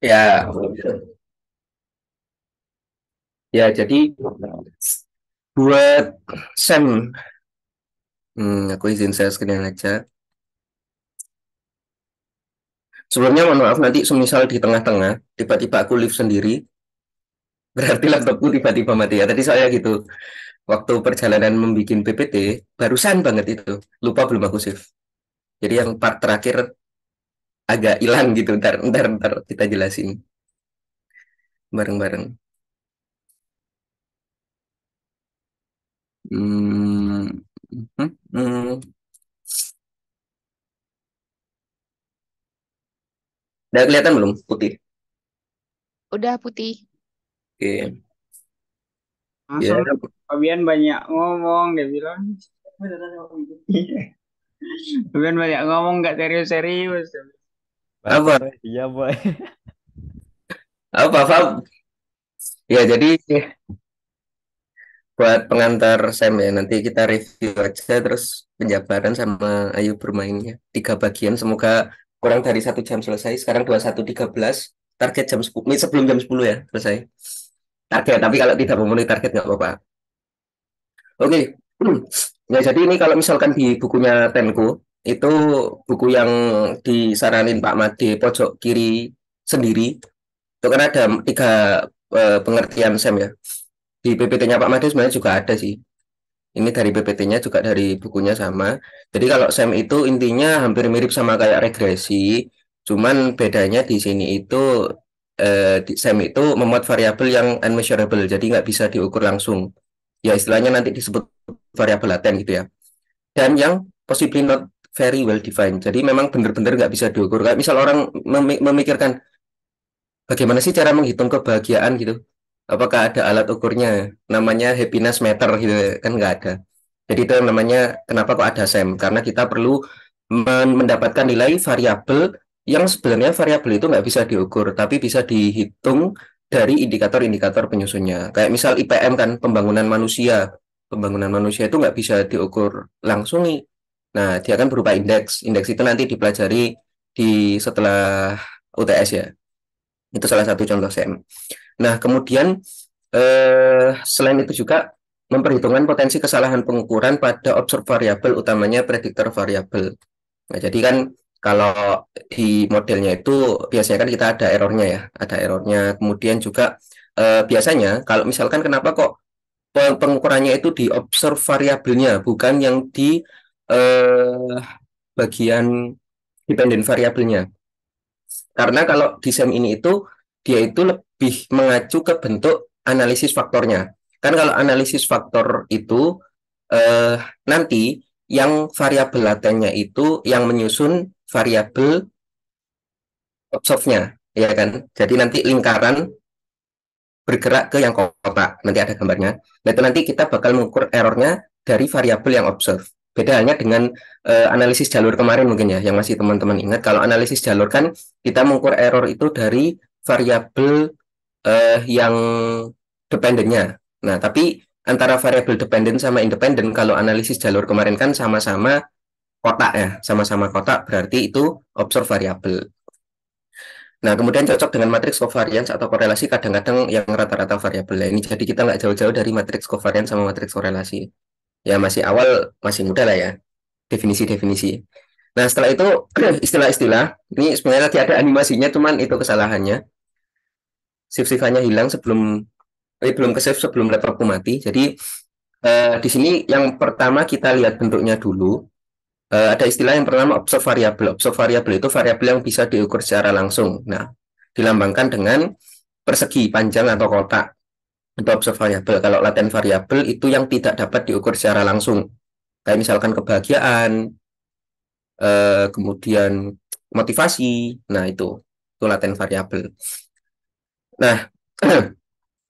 Ya, ya jadi buat Sam, aku izin share screen aja. Sebelumnya mohon maaf nanti semisal di tengah-tengah tiba-tiba aku live sendiri, berarti laptopku tiba-tiba mati ya. Tadi saya gitu, waktu perjalanan membuat PPT, barusan banget itu, lupa belum aku save. Jadi yang part terakhir agak hilang gitu, ntar kita jelasin bareng-bareng. Hmm, hmm, hmm. Udah kelihatan belum putih? Udah putih. Oke, ya. Langsung Fabian banyak ngomong, dia bilang. Fabian banyak ngomong, nggak serius-serius. Apa? Boy, iya boy. Apa, Fab? Ya, jadi buat pengantar Sam ya, nanti kita review aja terus penjabaran sama Ayu bermainnya. 3 bagian, semoga kurang dari 1 jam selesai. Sekarang 21.13, target jam 10, sebelum jam 10 ya selesai. Target, tapi kalau tidak memenuhi target nggak apa-apa. Oke. Ya, jadi ini kalau misalkan di bukunya Tenku, itu buku yang disaranin Pak Made pojok kiri sendiri, itu kan ada 3 pengertian Sam ya. Di PPT-nya Pak Made sebenarnya juga ada sih. Ini dari PPT-nya juga dari bukunya sama. Jadi kalau SEM itu intinya hampir mirip sama kayak regresi, cuman bedanya di sini itu di SEM itu memuat variabel yang unmeasurable, jadi nggak bisa diukur langsung. Ya istilahnya nanti disebut variabel laten gitu ya. Dan yang possibly not very well defined. Jadi memang benar-benar nggak bisa diukur. Kayak misal orang memikirkan bagaimana sih cara menghitung kebahagiaan gitu. Apakah ada alat ukurnya? Namanya happiness meter gitu kan nggak ada. Jadi itu yang namanya kenapa kok ada SEM? Karena kita perlu mendapatkan nilai variabel yang sebenarnya variabel itu nggak bisa diukur, tapi bisa dihitung dari indikator-indikator penyusunnya. Kayak misal IPM kan pembangunan manusia. Pembangunan manusia itu nggak bisa diukur langsung nih. Nah, dia kan berupa indeks. Indeks itu nanti dipelajari di setelah UTS ya. Itu salah satu contoh SEM. Nah, kemudian selain itu juga memperhitungkan potensi kesalahan pengukuran pada observ variabel, utamanya prediktor variabel. Nah, jadi kan kalau di modelnya itu biasanya kan kita ada errornya ya, ada errornya. Kemudian juga biasanya kalau misalkan kenapa kok pengukurannya itu di observ variabelnya, bukan yang di eh, bagian dependent variabelnya. Karena kalau di SEM ini itu dia itu lebih mengacu ke bentuk analisis faktornya. Kan kalau analisis faktor itu eh, nanti yang variabel latennya itu yang menyusun variabel observe-nya, ya kan? Jadi nanti lingkaran bergerak ke yang kotak, nanti ada gambarnya. Nah, itu nanti kita bakal mengukur errornya dari variabel yang observe. Beda halnya dengan analisis jalur kemarin mungkin ya, yang masih teman-teman ingat. Kalau analisis jalur kan kita mengukur error itu dari variabel yang dependennya. Nah, tapi antara variabel dependen sama independen, kalau analisis jalur kemarin kan sama-sama kotak ya, sama-sama kotak berarti itu observe variabel. Nah, kemudian cocok dengan matriks covariance atau korelasi kadang-kadang yang rata-rata variabel. Ini jadi kita nggak jauh-jauh dari matriks covariance sama matriks korelasi. Ya masih awal, masih muda lah ya, definisi-definisi. Nah, setelah itu istilah-istilah, ini sebenarnya tadi ada animasinya, cuman itu kesalahannya. Shift-shiftannya hilang belum ke save sebelum laptopku mati. Jadi di sini yang pertama kita lihat bentuknya dulu. Ada istilah yang bernama observe variable. Observe variable itu variabel yang bisa diukur secara langsung. Nah, dilambangkan dengan persegi panjang atau kotak. Itu observe variable. Kalau laten variabel itu yang tidak dapat diukur secara langsung. Kayak misalkan kebahagiaan, kemudian motivasi. Nah, itu laten variabel. Nah,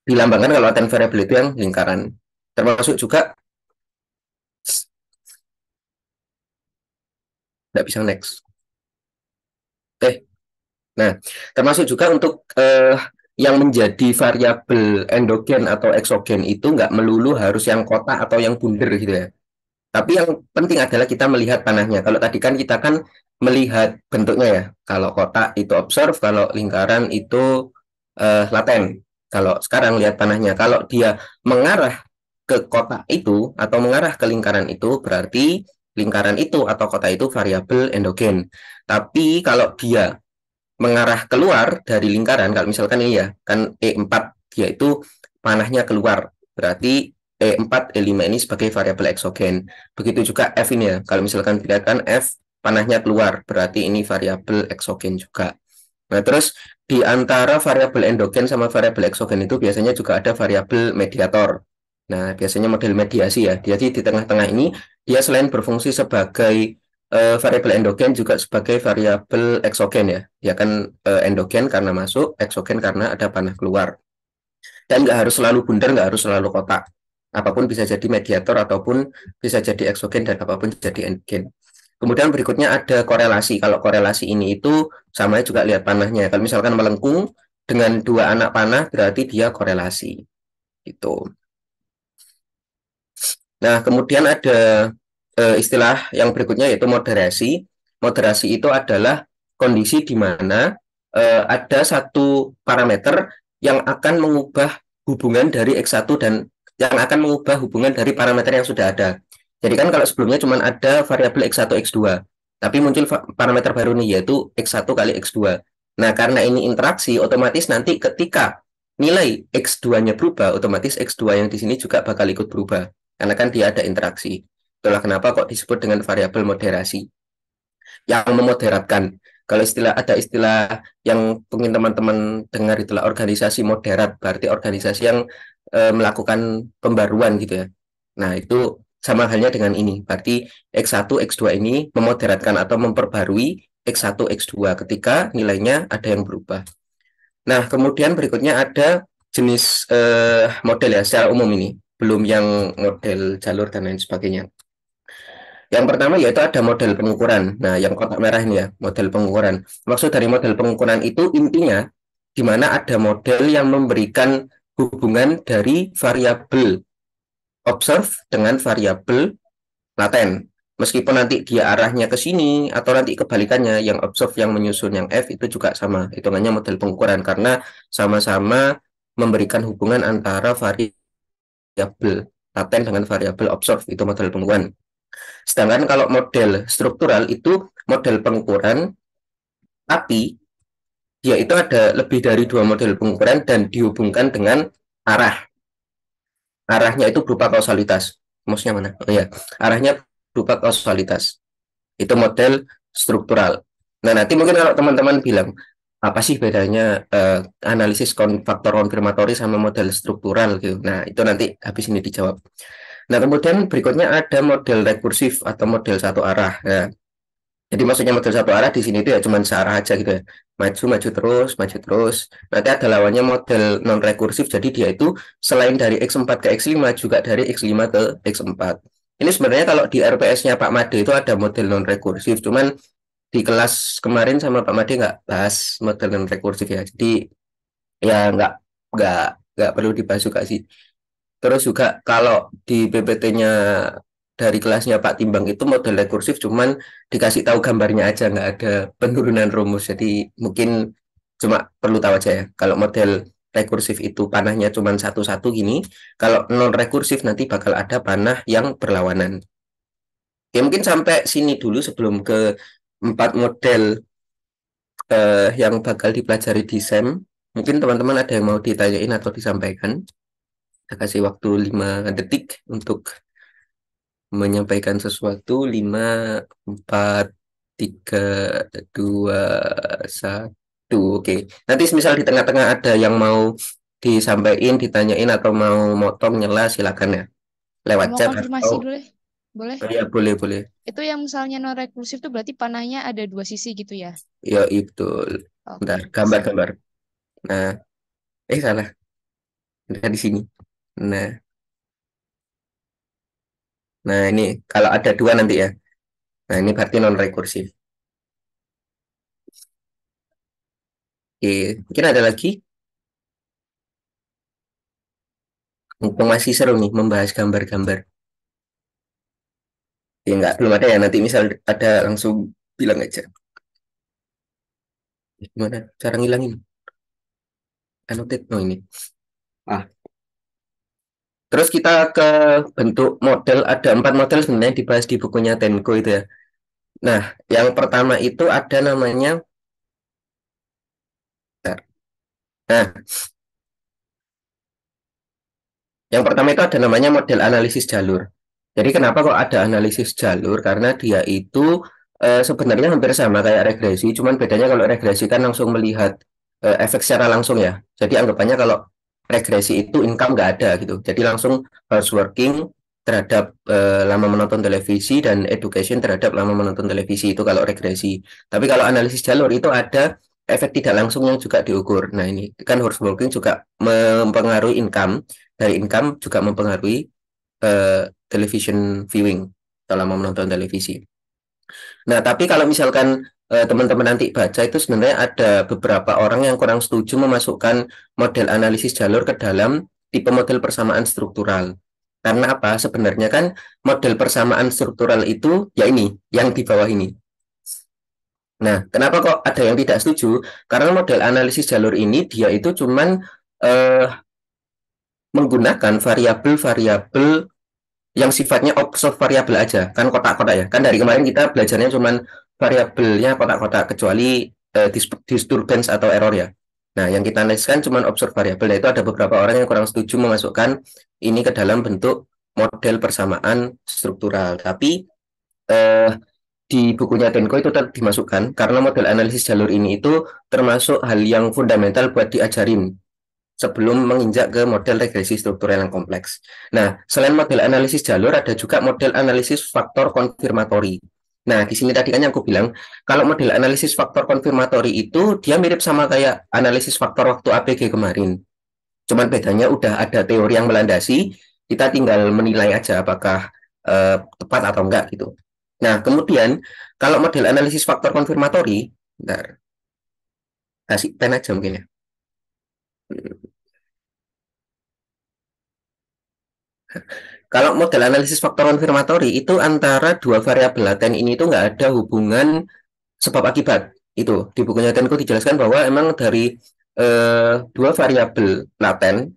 dilambangkan kalau laten variabel itu yang lingkaran. Termasuk juga nggak bisa next. Nah, termasuk juga untuk yang menjadi variabel endogen atau eksogen itu nggak melulu harus yang kotak atau yang bundar gitu ya. Tapi yang penting adalah kita melihat panahnya. Kalau tadi kan kita kan melihat bentuknya ya. Kalau kotak itu observe, kalau lingkaran itu laten. Kalau sekarang lihat panahnya, kalau dia mengarah ke kotak itu atau mengarah ke lingkaran itu, berarti lingkaran itu atau kotak itu variabel endogen. Tapi kalau dia mengarah keluar dari lingkaran, kalau misalkan ini ya, kan E4 dia itu panahnya keluar, berarti E4, E5 ini sebagai variabel eksogen. Begitu juga F ini ya, kalau misalkan dilihat kan F panahnya keluar, berarti ini variabel eksogen juga. Nah, terus di antara variabel endogen sama variabel eksogen itu biasanya juga ada variabel mediator. Nah, biasanya model mediasi ya. Jadi di tengah-tengah ini dia selain berfungsi sebagai variabel endogen juga sebagai variabel eksogen ya. Dia kan endogen karena masuk, eksogen karena ada panah keluar. Dan nggak harus selalu bundar, nggak harus selalu kotak. Apapun bisa jadi mediator ataupun bisa jadi eksogen dan apapun jadi endogen. Kemudian berikutnya ada korelasi. Kalau korelasi ini itu sama juga lihat panahnya. Kalau misalkan melengkung dengan dua anak panah berarti dia korelasi. Itu. Nah, kemudian ada istilah yang berikutnya yaitu moderasi. Moderasi itu adalah kondisi di mana ada satu parameter yang akan mengubah hubungan dari X1 dan yang akan mengubah hubungan dari parameter yang sudah ada. Jadi kan kalau sebelumnya cuma ada variabel X1, X2, tapi muncul parameter baru nih yaitu X1 kali X2. Nah, karena ini interaksi, otomatis nanti ketika nilai X2-nya berubah, otomatis X2 yang di sini juga bakal ikut berubah karena kan dia ada interaksi. Itulah kenapa kok disebut dengan variabel moderasi yang memoderatkan. Kalau ada istilah yang mungkin teman-teman dengar itulah organisasi moderat, berarti organisasi yang melakukan pembaruan gitu ya. Nah, itu sama halnya dengan ini. Berarti X1, X2 ini memoderatkan atau memperbarui X1, X2 ketika nilainya ada yang berubah. Nah, kemudian berikutnya ada jenis model ya secara umum ini, belum yang model jalur dan lain sebagainya. Yang pertama yaitu ada model pengukuran. Nah, yang kotak merah ini ya, model pengukuran. Maksud dari model pengukuran itu intinya di mana ada model yang memberikan hubungan dari variabel observe dengan variabel laten. Meskipun nanti dia arahnya ke sini atau nanti kebalikannya, yang observe yang menyusun yang F itu juga sama. Hitungannya model pengukuran karena sama-sama memberikan hubungan antara variabel laten dengan variabel observe itu model pengukuran. Sedangkan kalau model struktural itu model pengukuran, tapi dia itu ada lebih dari dua model pengukuran dan dihubungkan dengan arah. Arahnya itu berupa kausalitas. Maksudnya mana? Oh ya, arahnya berupa kausalitas. Itu model struktural. Nah, nanti mungkin kalau teman-teman bilang, apa sih bedanya analisis faktor konfirmatori sama model struktural gitu. Nah, itu nanti habis ini dijawab. Nah, kemudian berikutnya ada model rekursif atau model satu arah. Nah, jadi maksudnya model satu arah di sini itu ya cuma searah aja gitu ya. Maju, maju terus, maju terus. Nanti ada lawannya model non rekursif. Jadi dia itu selain dari X4 ke X5 juga dari X5 ke X4. Ini sebenarnya kalau di RPS-nya Pak Made itu ada model non rekursif. Cuman di kelas kemarin sama Pak Made nggak bahas model non rekursif ya. Jadi ya nggak nggak perlu dibahas juga sih. Terus juga kalau di PPT-nya dari kelasnya Pak Timbang itu model rekursif cuman dikasih tahu gambarnya aja nggak ada penurunan rumus. Jadi mungkin cuma perlu tahu aja ya. Kalau model rekursif itu panahnya cuma satu-satu gini. Kalau non rekursif nanti bakal ada panah yang berlawanan. Ya mungkin sampai sini dulu sebelum ke empat model yang bakal dipelajari di SEM. Mungkin teman-teman ada yang mau ditanyain atau disampaikan. Saya kasih waktu 5 detik untuk menyampaikan sesuatu. 5, 4, 3, 2, 1. Oke. Nanti misal di tengah-tengah ada yang mau disampaikan, ditanyain atau mau motong nyela silakan ya. Lewat Mau chat konfirmasi atau dulu ya? Boleh? ya boleh boleh. Itu yang misalnya non rekursif tuh berarti panahnya ada dua sisi gitu ya? Ya itu. Bentar, Oke, siap. gambar-gambar. Nah, salah. Nah, di sini. Nah, nah ini kalau ada dua nanti ya. Nah, ini berarti non rekursif. Oke, mungkin ada lagi. Mumpung masih seru nih membahas gambar-gambar. Ya enggak, belum ada ya. Nanti misal ada langsung bilang aja. Gimana cara ngilangin? Annotate, oh ini. Terus kita ke bentuk model, ada 4 model sebenarnya yang dibahas di bukunya Tenko itu ya. Nah, yang pertama itu ada namanya, nah, yang pertama itu ada namanya model analisis jalur. Jadi kenapa kok ada analisis jalur? Karena dia itu sebenarnya hampir sama kayak regresi, cuman bedanya kalau regresi kan langsung melihat efek secara langsung ya. Jadi anggapannya kalau regresi itu income nggak ada gitu. Jadi langsung harus working terhadap lama menonton televisi dan education terhadap lama menonton televisi itu kalau regresi. Tapi kalau analisis jalur itu ada efek tidak langsung yang juga diukur. Nah ini kan horse working juga mempengaruhi income, dari income juga mempengaruhi television viewing selama menonton televisi. Nah, tapi kalau misalkan teman-teman nanti baca itu sebenarnya ada beberapa orang yang kurang setuju memasukkan model analisis jalur ke dalam tipe model persamaan struktural. Karena apa? Sebenarnya kan model persamaan struktural itu ya ini, yang di bawah ini. Nah, kenapa kok ada yang tidak setuju? Karena model analisis jalur ini dia itu cuman eh, menggunakan variabel-variabel yang sifatnya observe variabel aja, kan kotak-kotak ya. Kan dari kemarin kita belajarnya cuman variabelnya kotak-kotak, kecuali disturbance atau error ya. Nah, yang kita analiskan cuman observe variabel. Nah, itu ada beberapa orang yang kurang setuju memasukkan ini ke dalam bentuk model persamaan struktural. Tapi eh, di bukunya Tenko itu tetap dimasukkan karena model analisis jalur ini itu termasuk hal yang fundamental buat diajarin sebelum menginjak ke model regresi struktural yang kompleks. Nah, selain model analisis jalur, ada juga model analisis faktor konfirmatori. Nah, di sini tadi kan yang aku bilang, kalau model analisis faktor konfirmatori itu, dia mirip sama kayak analisis faktor waktu APG kemarin. Cuman bedanya udah ada teori yang melandasi, kita tinggal menilai aja apakah tepat atau enggak gitu. Nah, kemudian, kalau model analisis faktor konfirmatori, bentar, kasih pen aja mungkin ya. Kalau model analisis faktor konfirmatori itu antara dua variabel laten ini itu nggak ada hubungan sebab akibat. Itu di bukunya Tenko dijelaskan bahwa emang dari dua variabel laten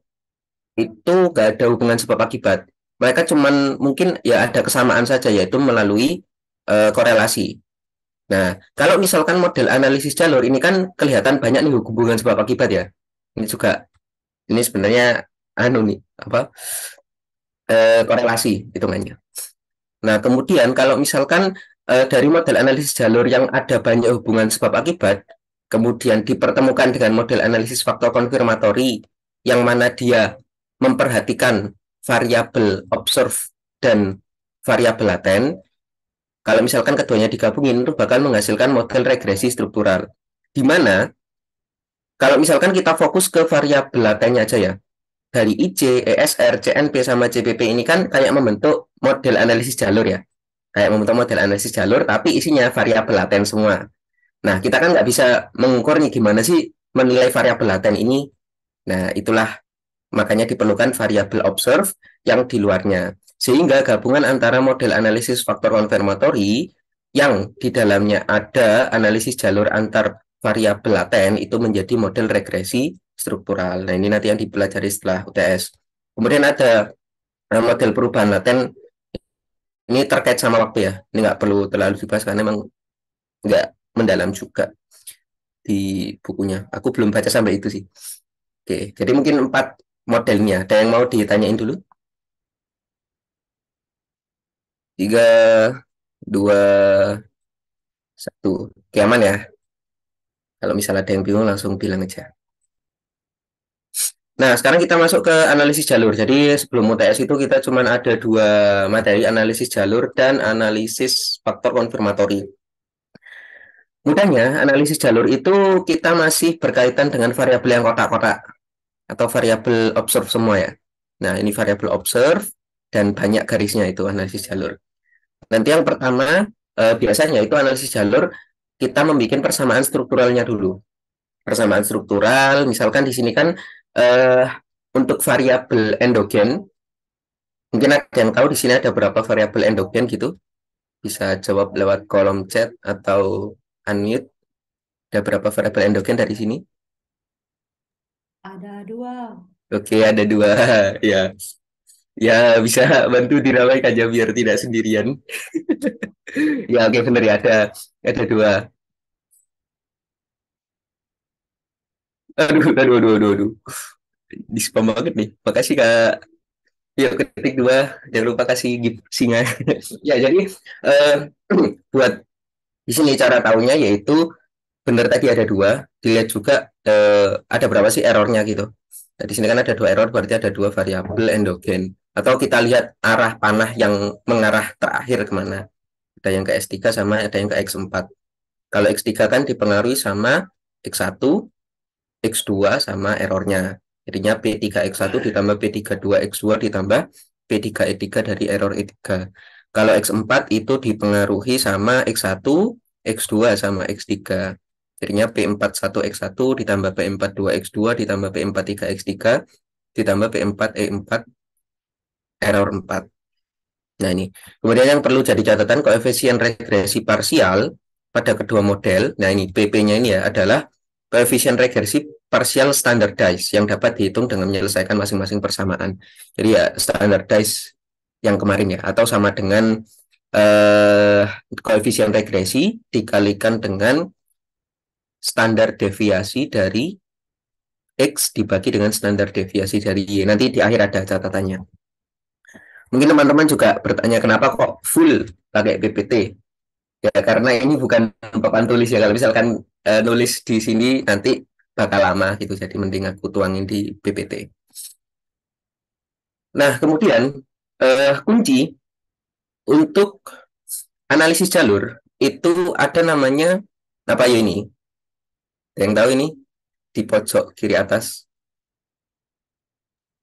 itu nggak ada hubungan sebab akibat. Mereka cuman mungkin ya ada kesamaan saja yaitu melalui korelasi. Nah, kalau misalkan model analisis jalur ini kan kelihatan banyak nih hubungan sebab akibat ya. Ini juga ini sebenarnya anu nih apa korelasi hitungannya. Nah, kemudian kalau misalkan dari model analisis jalur yang ada banyak hubungan sebab akibat, kemudian dipertemukan dengan model analisis faktor konfirmatori yang mana dia memperhatikan variabel observe dan variabel laten, kalau misalkan keduanya digabungin itu bakal menghasilkan model regresi struktural. Di mana kalau misalkan kita fokus ke variabel latennya aja ya, dari IC, ESR, CNP, sama CPP ini kan kayak membentuk model analisis jalur ya. Kayak membentuk model analisis jalur, tapi isinya variabel laten semua. Nah, kita kan nggak bisa mengukur nih gimana sih menilai variabel laten ini. Nah, itulah makanya diperlukan variabel observe yang di luarnya. Sehingga gabungan antara model analisis faktor konfirmatori yang di dalamnya ada analisis jalur antar variabel laten itu menjadi model regresi struktural. Nah, ini nanti yang dipelajari setelah UTS. Kemudian ada model perubahan laten, ini terkait sama waktu ya. Ini nggak perlu terlalu dibahas karena memang nggak mendalam juga di bukunya. Aku belum baca sampai itu sih. Oke, jadi mungkin 4 modelnya. Ada yang mau ditanyain dulu? 3, 2, 1. Oke, aman ya. Kalau misalnya ada yang bingung langsung bilang aja. Nah, sekarang kita masuk ke analisis jalur. Jadi sebelum UTS itu kita cuma ada 2 materi, analisis jalur dan analisis faktor konfirmatori. Mudahnya, analisis jalur itu kita masih berkaitan dengan variabel yang kotak-kotak atau variabel observe semua ya. Nah, ini variabel observe dan banyak garisnya itu analisis jalur. Nanti yang pertama, biasanya itu analisis jalur kita membuat persamaan strukturalnya dulu. Persamaan struktural, misalkan di sini kan eh, untuk variabel endogen, mungkin ada yang tahu di sini ada berapa variabel endogen gitu. Bisa jawab lewat kolom chat atau unmute. Ada berapa variabel endogen dari sini? Ada 2. Oke, ada 2. Ya, ya bisa bantu diramaikan aja biar tidak sendirian. Ya, oke benar ya, ada 2. Aduh. Di spam banget nih. Makasih Kak. Yuk ketik 2. Jangan lupa kasih gift singa. Ya, jadi eh, buat di sini cara tahunya yaitu benar tadi ada 2. Dilihat juga ada berapa sih errornya gitu. Nah, di sini kan ada 2 error, berarti ada 2 variabel endogen. Atau kita lihat arah panah yang mengarah terakhir kemana. Ada yang ke S3 sama ada yang ke X4. Kalau X3 kan dipengaruhi sama X1, X2 sama errornya. Jadinya P3X1 ditambah P32X2 ditambah P3E3 dari error E3. Kalau X4 itu dipengaruhi sama X1, X2 sama X3. Jadinya P41X1 ditambah P42X2 ditambah P43X3 ditambah P4E4 error 4. Nah ini. Kemudian yang perlu jadi catatan koefisien regresi parsial pada kedua model. Nah ini PP-nya ini ya adalah koefisien regresi parsial standardized yang dapat dihitung dengan menyelesaikan masing-masing persamaan. Jadi ya standardized yang kemarin ya, atau sama dengan koefisien regresi dikalikan dengan standar deviasi dari X dibagi dengan standar deviasi dari Y. Nanti di akhir ada catatannya. Mungkin teman-teman juga bertanya kenapa kok full pakai PPT? Ya karena ini bukan papan tulis ya. Kalau misalkan nulis di sini nanti bakal lama gitu. Jadi mending aku tuangin di PPT. Nah, kemudian kunci untuk analisis jalur itu ada namanya apa ya ini? Ada yang tahu ini di pojok kiri atas.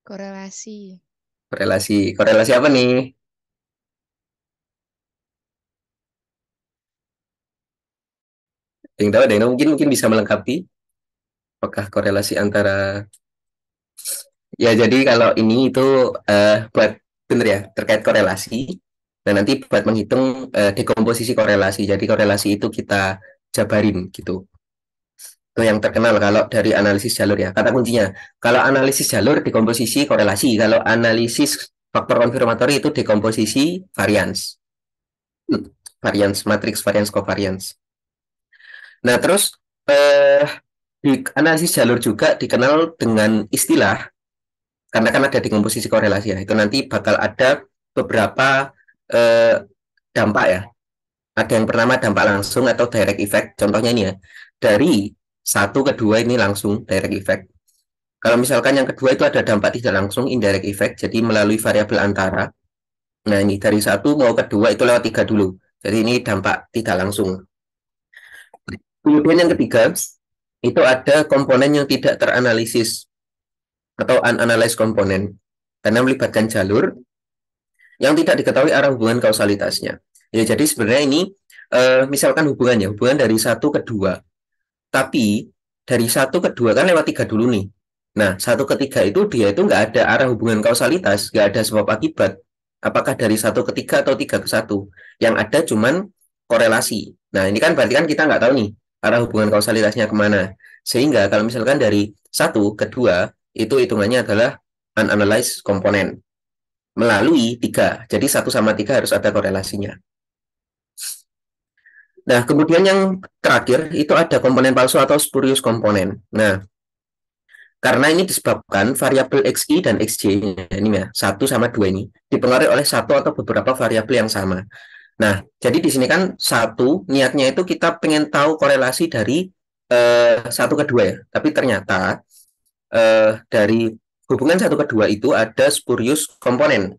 Korelasi. Korelasi apa nih? Yang tahu ada yang mungkin bisa melengkapi. Apakah korelasi antara ya jadi kalau ini itu buat bener ya terkait korelasi. Dan nanti buat menghitung dekomposisi korelasi. Jadi korelasi itu kita jabarin gitu. Itu yang terkenal kalau dari analisis jalur ya. Kata kuncinya, kalau analisis jalur dekomposisi korelasi, kalau analisis faktor konfirmatori itu dekomposisi varians. Varians, matriks varians covariance. Nah, terus di analisis jalur juga dikenal dengan istilah karena kan ada dekomposisi korelasi ya. Itu nanti bakal ada beberapa dampak ya. Ada yang pertama dampak langsung atau direct effect. Contohnya ini ya, dari 1 ke 2 ini langsung direct effect. Kalau misalkan yang kedua itu ada dampak tidak langsung indirect effect, jadi melalui variabel antara. Nah ini dari 1 mau ke 2 itu lewat 3 dulu. Jadi ini dampak tidak langsung. Kemudian yang ketiga, itu ada komponen yang tidak teranalisis atau unanalyzed komponen. Karena melibatkan jalur yang tidak diketahui arah hubungan kausalitasnya. Ya, jadi sebenarnya ini misalkan hubungan dari 1 ke 2, tapi dari 1 ke 2 kan lewat 3 dulu nih. Nah, 1 ke 3 itu dia itu nggak ada arah hubungan kausalitas, nggak ada sebab akibat. Apakah dari 1 ke 3 atau 3 ke 1? Yang ada cuman korelasi. Nah, ini kan berarti kan kita nggak tahu nih arah hubungan kausalitasnya kemana. Sehingga kalau misalkan dari 1 ke 2 itu hitungannya adalah unanalyzed komponen melalui 3. Jadi 1 sama 3 harus ada korelasinya. Nah, kemudian yang terakhir itu ada komponen palsu atau spurious komponen. Nah, karena ini disebabkan variabel XI dan XJ ini ya, 1 sama 2 ini dipengaruhi oleh satu atau beberapa variabel yang sama. Nah, jadi di sini kan niatnya itu kita pengen tahu korelasi dari 1 ke 2 ya. Tapi ternyata dari hubungan 1 ke 2 itu ada spurious komponen.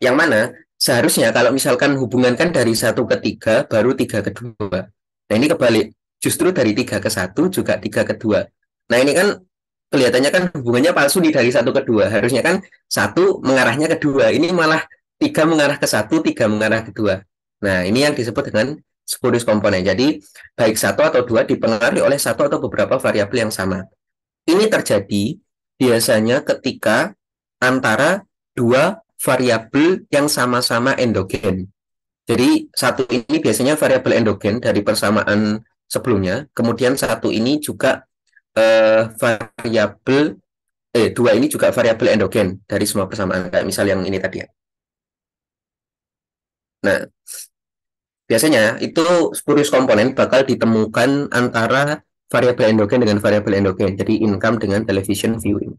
Yang mana seharusnya kalau misalkan hubungan kan dari 1 ke 3 baru 3 ke 2. Nah ini kebalik. Justru dari 3 ke 1 juga 3 ke 2. Nah ini kan kelihatannya kan hubungannya palsu nih dari 1 ke 2. Harusnya kan 1 mengarahnya ke 2. Ini malah 3 mengarah ke 1, 3 mengarah ke 2. Nah ini yang disebut dengan spurious komponen. Jadi baik 1 atau 2 dipengaruhi oleh satu atau beberapa variabel yang sama. Ini terjadi biasanya ketika antara dua variabel yang sama-sama endogen. Jadi satu ini biasanya variabel endogen dari persamaan sebelumnya, kemudian satu ini juga variabel dua ini juga variabel endogen dari semua persamaan kayak misal yang ini tadi ya. Nah, biasanya itu spurious komponen bakal ditemukan antara variabel endogen dengan variabel endogen. Jadi income dengan television viewing.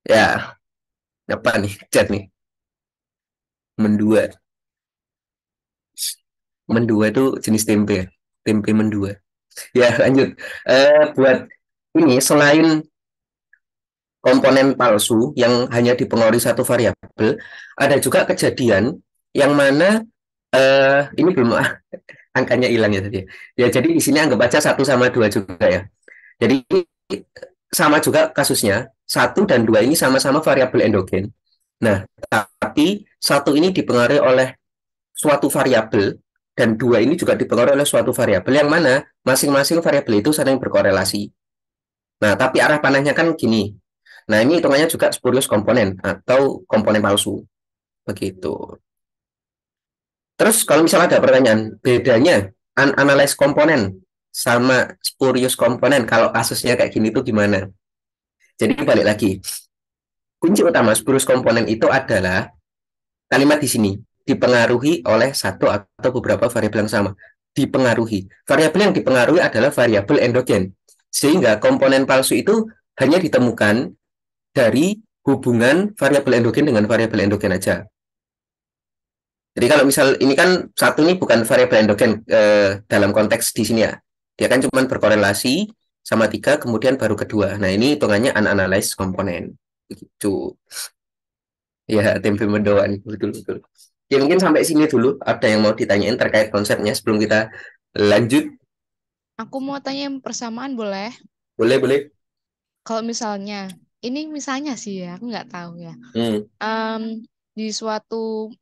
Ya, apa nih? Chat nih. Mendua. Mendua itu jenis tempe ya. Tempe mendua. Ya, lanjut. Buat ini selain komponen palsu yang hanya dipengaruhi satu variabel, ada juga kejadian yang mana ini belum angkanya hilang ya tadi. Ya, jadi di sini anggap aja satu sama dua juga ya. Jadi sama juga kasusnya, satu dan dua ini sama-sama variabel endogen. Nah, tapi satu ini dipengaruhi oleh suatu variabel dan dua ini juga dipengaruhi oleh suatu variabel yang mana masing-masing variabel itu saling berkorelasi. Nah, tapi arah panahnya kan gini. Nah, ini hitungannya juga spurious komponen atau komponen palsu. Begitu. Terus kalau misalnya ada pertanyaan, bedanya unanalyzed komponen sama spurious komponen kalau kasusnya kayak gini tuh gimana? Jadi balik lagi, kunci utama spurious komponen itu adalah kalimat di sini dipengaruhi oleh satu atau beberapa variabel yang sama. Dipengaruhi. Variabel yang dipengaruhi adalah variabel endogen. Sehingga komponen palsu itu hanya ditemukan dari hubungan variabel endogen dengan variabel endogen aja. Jadi kalau misal ini kan satu ini bukan variabel endogen dalam konteks di sini ya. Dia kan cuma berkorelasi sama tiga, kemudian baru kedua. Nah ini hitungannya unanalyzed komponen. Begitu. Ya, tempe mendoan. Betul-betul. Ya mungkin sampai sini dulu. Ada yang mau ditanyain terkait konsepnya sebelum kita lanjut? Aku mau tanya yang persamaan boleh? Boleh, boleh. Kalau misalnya, ini misalnya sih ya, aku nggak tahu ya. Hmm. Em, di suatu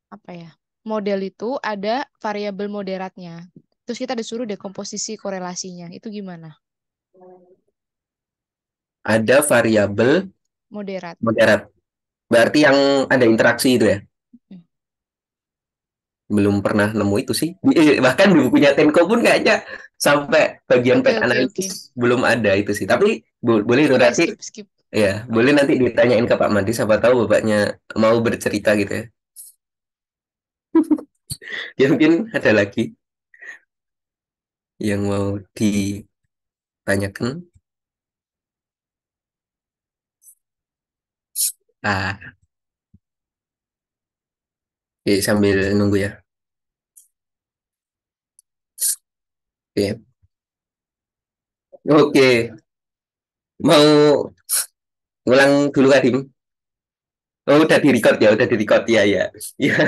apa ya model itu ada variabel moderatnya. Terus kita disuruh dekomposisi korelasinya. Itu gimana? Ada variabel Moderat. moderat. Berarti yang ada interaksi itu ya? Hmm. Belum pernah nemu itu sih. Bahkan di bukunya Tenko pun kayaknya sampai bagian Oke, pet oke, oke. analisis belum ada itu sih. Tapi boleh itu Oke, nanti skip, skip. ya, boleh nanti ditanyain ke Pak Mandi siapa tahu bapaknya mau bercerita gitu ya. Ya mungkin ada lagi yang mau ditanyakan. Ah, oke, sambil nunggu ya. Oke. Oke, mau ngulang dulu Kadim. Oh, udah di record ya, udah di record ya ya. Ya.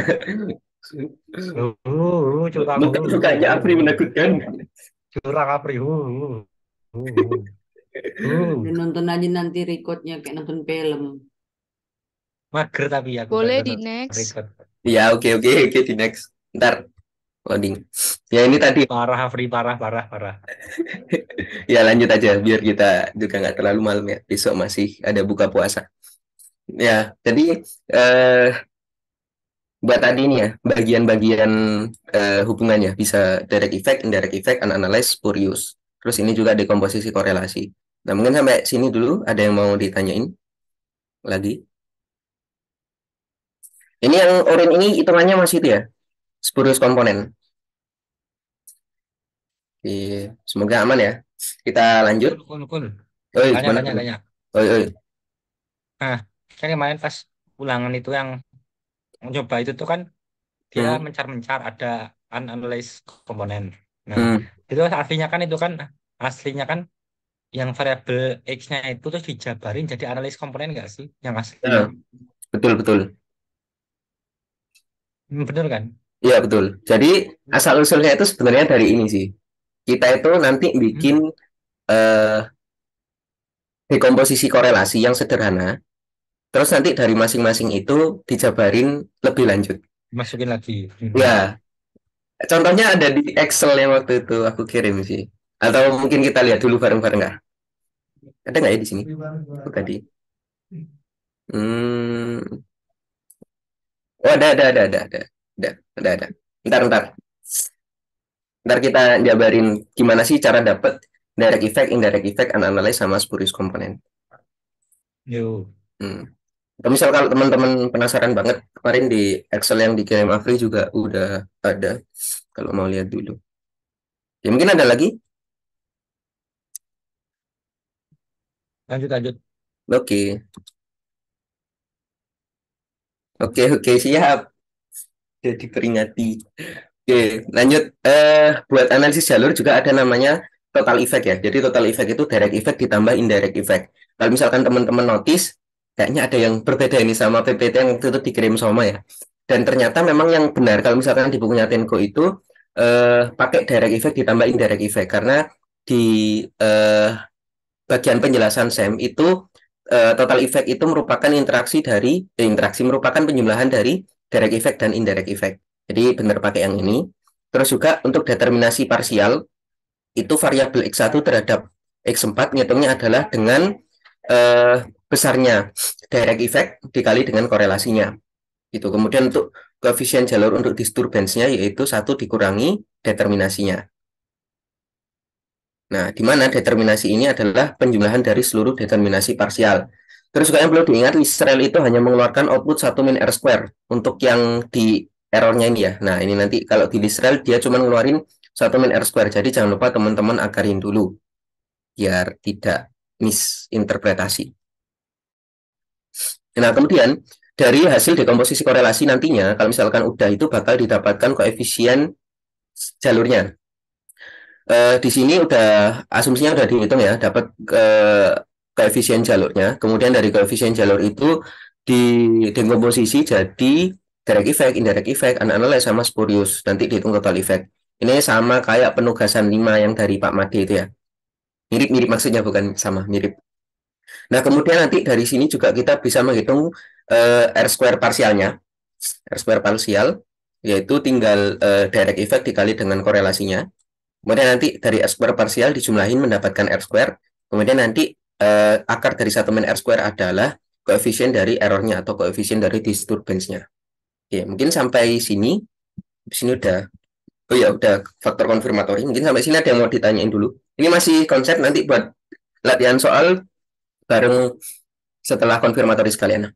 Curang, Mukanya Apri menakutkan. curang Apri. Udah nonton aja nanti recordnya kayak nonton film. Mager tapi aku gak Boleh di nonton next. record. Ya, oke oke oke di next. Ntar loading. Ya ini tadi. Parah Apri, parah, parah, parah. Ya lanjut aja biar kita juga nggak terlalu malam ya. Besok masih ada buka puasa. Ya, jadi eh, buat tadi ini ya bagian-bagian hubungannya bisa direct effect, indirect effect, unanalyzed, spurious. Terus ini juga dekomposisi korelasi. Nah mungkin sampai sini dulu ada yang mau ditanyain lagi. Ini yang orange ini hitungannya masih itu ya, spurious komponen. Oke, semoga aman ya. Kita lanjut. Kul. Oi, Tanya, gimana? tanya, tanya. Oi, oi. Nah, kan kemarin pas ulangan itu yang coba itu tuh kan dia Hmm, mencar-mencar ada unanalyzed komponen. Nah, hmm. itu aslinya kan aslinya kan yang variabel X-nya itu terus dijabarin jadi analis komponen nggak sih? Yang aslinya. Nah, betul betul. Bener kan? Iya betul. Jadi asal usulnya itu sebenarnya dari ini sih. Kita itu nanti bikin Hmm. eh, dekomposisi korelasi yang sederhana. Terus nanti dari masing-masing itu dijabarin lebih lanjut. Masukin lagi. Ya, contohnya ada di Excel yang waktu itu aku kirim sih. Atau mungkin kita lihat dulu bareng-bareng nggak? Ada nggak ya di sini? Oh, tadi. Hmm. Oh, ada. Ntar. Ntar kita jabarin gimana sih cara dapet direct effect, indirect effect, analyze sama spurious component. Yo. Hmm. Atau misal kalau teman-teman penasaran banget, kemarin di Excel yang dikirim Afri juga udah ada. Kalau mau lihat dulu. Ya mungkin ada lagi. Lanjut. Oke. Oke, siap. Jadi peringati. Oke, lanjut. Buat analisis jalur juga ada namanya total effect ya. Jadi total effect itu direct effect ditambah indirect effect. Kalau misalkan teman-teman notice, kayaknya ada yang berbeda ini sama PPT yang waktu itu dikirim sama ya. Dan ternyata memang yang benar kalau misalkan di bukunya Tenko itu pakai direct effect ditambah indirect effect karena di bagian penjelasan Sam itu total effect itu merupakan interaksi merupakan penjumlahan dari direct effect dan indirect effect. Jadi benar pakai yang ini. Terus juga untuk determinasi parsial itu variabel X1 terhadap X4 ngitungnya adalah dengan besarnya direct effect dikali dengan korelasinya. Itu. Kemudian untuk koefisien jalur untuk disturbance-nya yaitu 1 dikurangi determinasinya. Nah, di mana determinasi ini adalah penjumlahan dari seluruh determinasi parsial. Terus juga yang perlu diingat, Israel itu hanya mengeluarkan output 1 min R square untuk yang di errornya ini ya. Nah, ini nanti kalau di Israel dia cuma ngeluarin 1 min R square. Jadi jangan lupa teman-teman akarin dulu biar tidak misinterpretasi. Nah, kemudian dari hasil dekomposisi korelasi nantinya, kalau misalkan udah itu bakal didapatkan koefisien jalurnya. Di sini udah asumsinya udah dihitung ya, dapat koefisien jalurnya. Kemudian dari koefisien jalur itu didekomposisi jadi direct effect, indirect effect, analyze sama spurious. Nanti dihitung total effect. Ini sama kayak penugasan 5 yang dari Pak Made itu ya. Mirip-mirip maksudnya, bukan sama, mirip. Nah, kemudian nanti dari sini juga kita bisa menghitung R square parsialnya. R square parsial yaitu tinggal direct effect dikali dengan korelasinya. Kemudian nanti dari R square parsial dijumlahin mendapatkan R square. Kemudian nanti akar dari 1 min R square adalah koefisien dari errornya atau koefisien dari disturbance-nya. Oke, mungkin sampai sini. Di sini udah. Oh ya, udah faktor konfirmatori. Mungkin sampai sini ada yang mau ditanyain dulu. Ini masih konsep nanti buat latihan soal bareng setelah konfirmatori sekalian.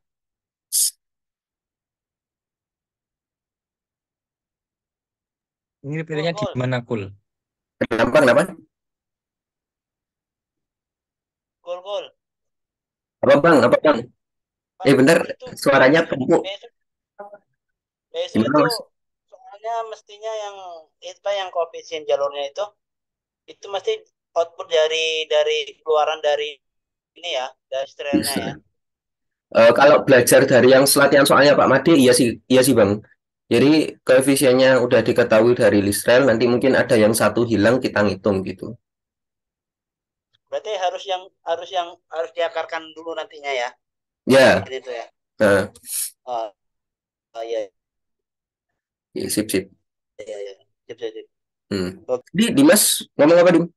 Ini pilihnya di mana, Kul? Kenapa? Gol. Apa bang? Bentar, Itu suaranya gemuk. besok Gimana, itu Mas? soalnya mestinya yang koefisien jalurnya itu mesti output dari keluaran dari ini ya, dari sterilnya ya. Kalau belajar dari yang latihan soalnya Pak Made, iya sih Bang. Jadi koefisiennya udah diketahui dari Lisrel, nanti mungkin ada yang satu hilang kita ngitung gitu. Berarti harus diakarkan dulu nantinya ya. Ya, Gitu ya. nah, Oh, iya. ya, sip. Iya. Sip. Di Dimas ngomong apa Dim?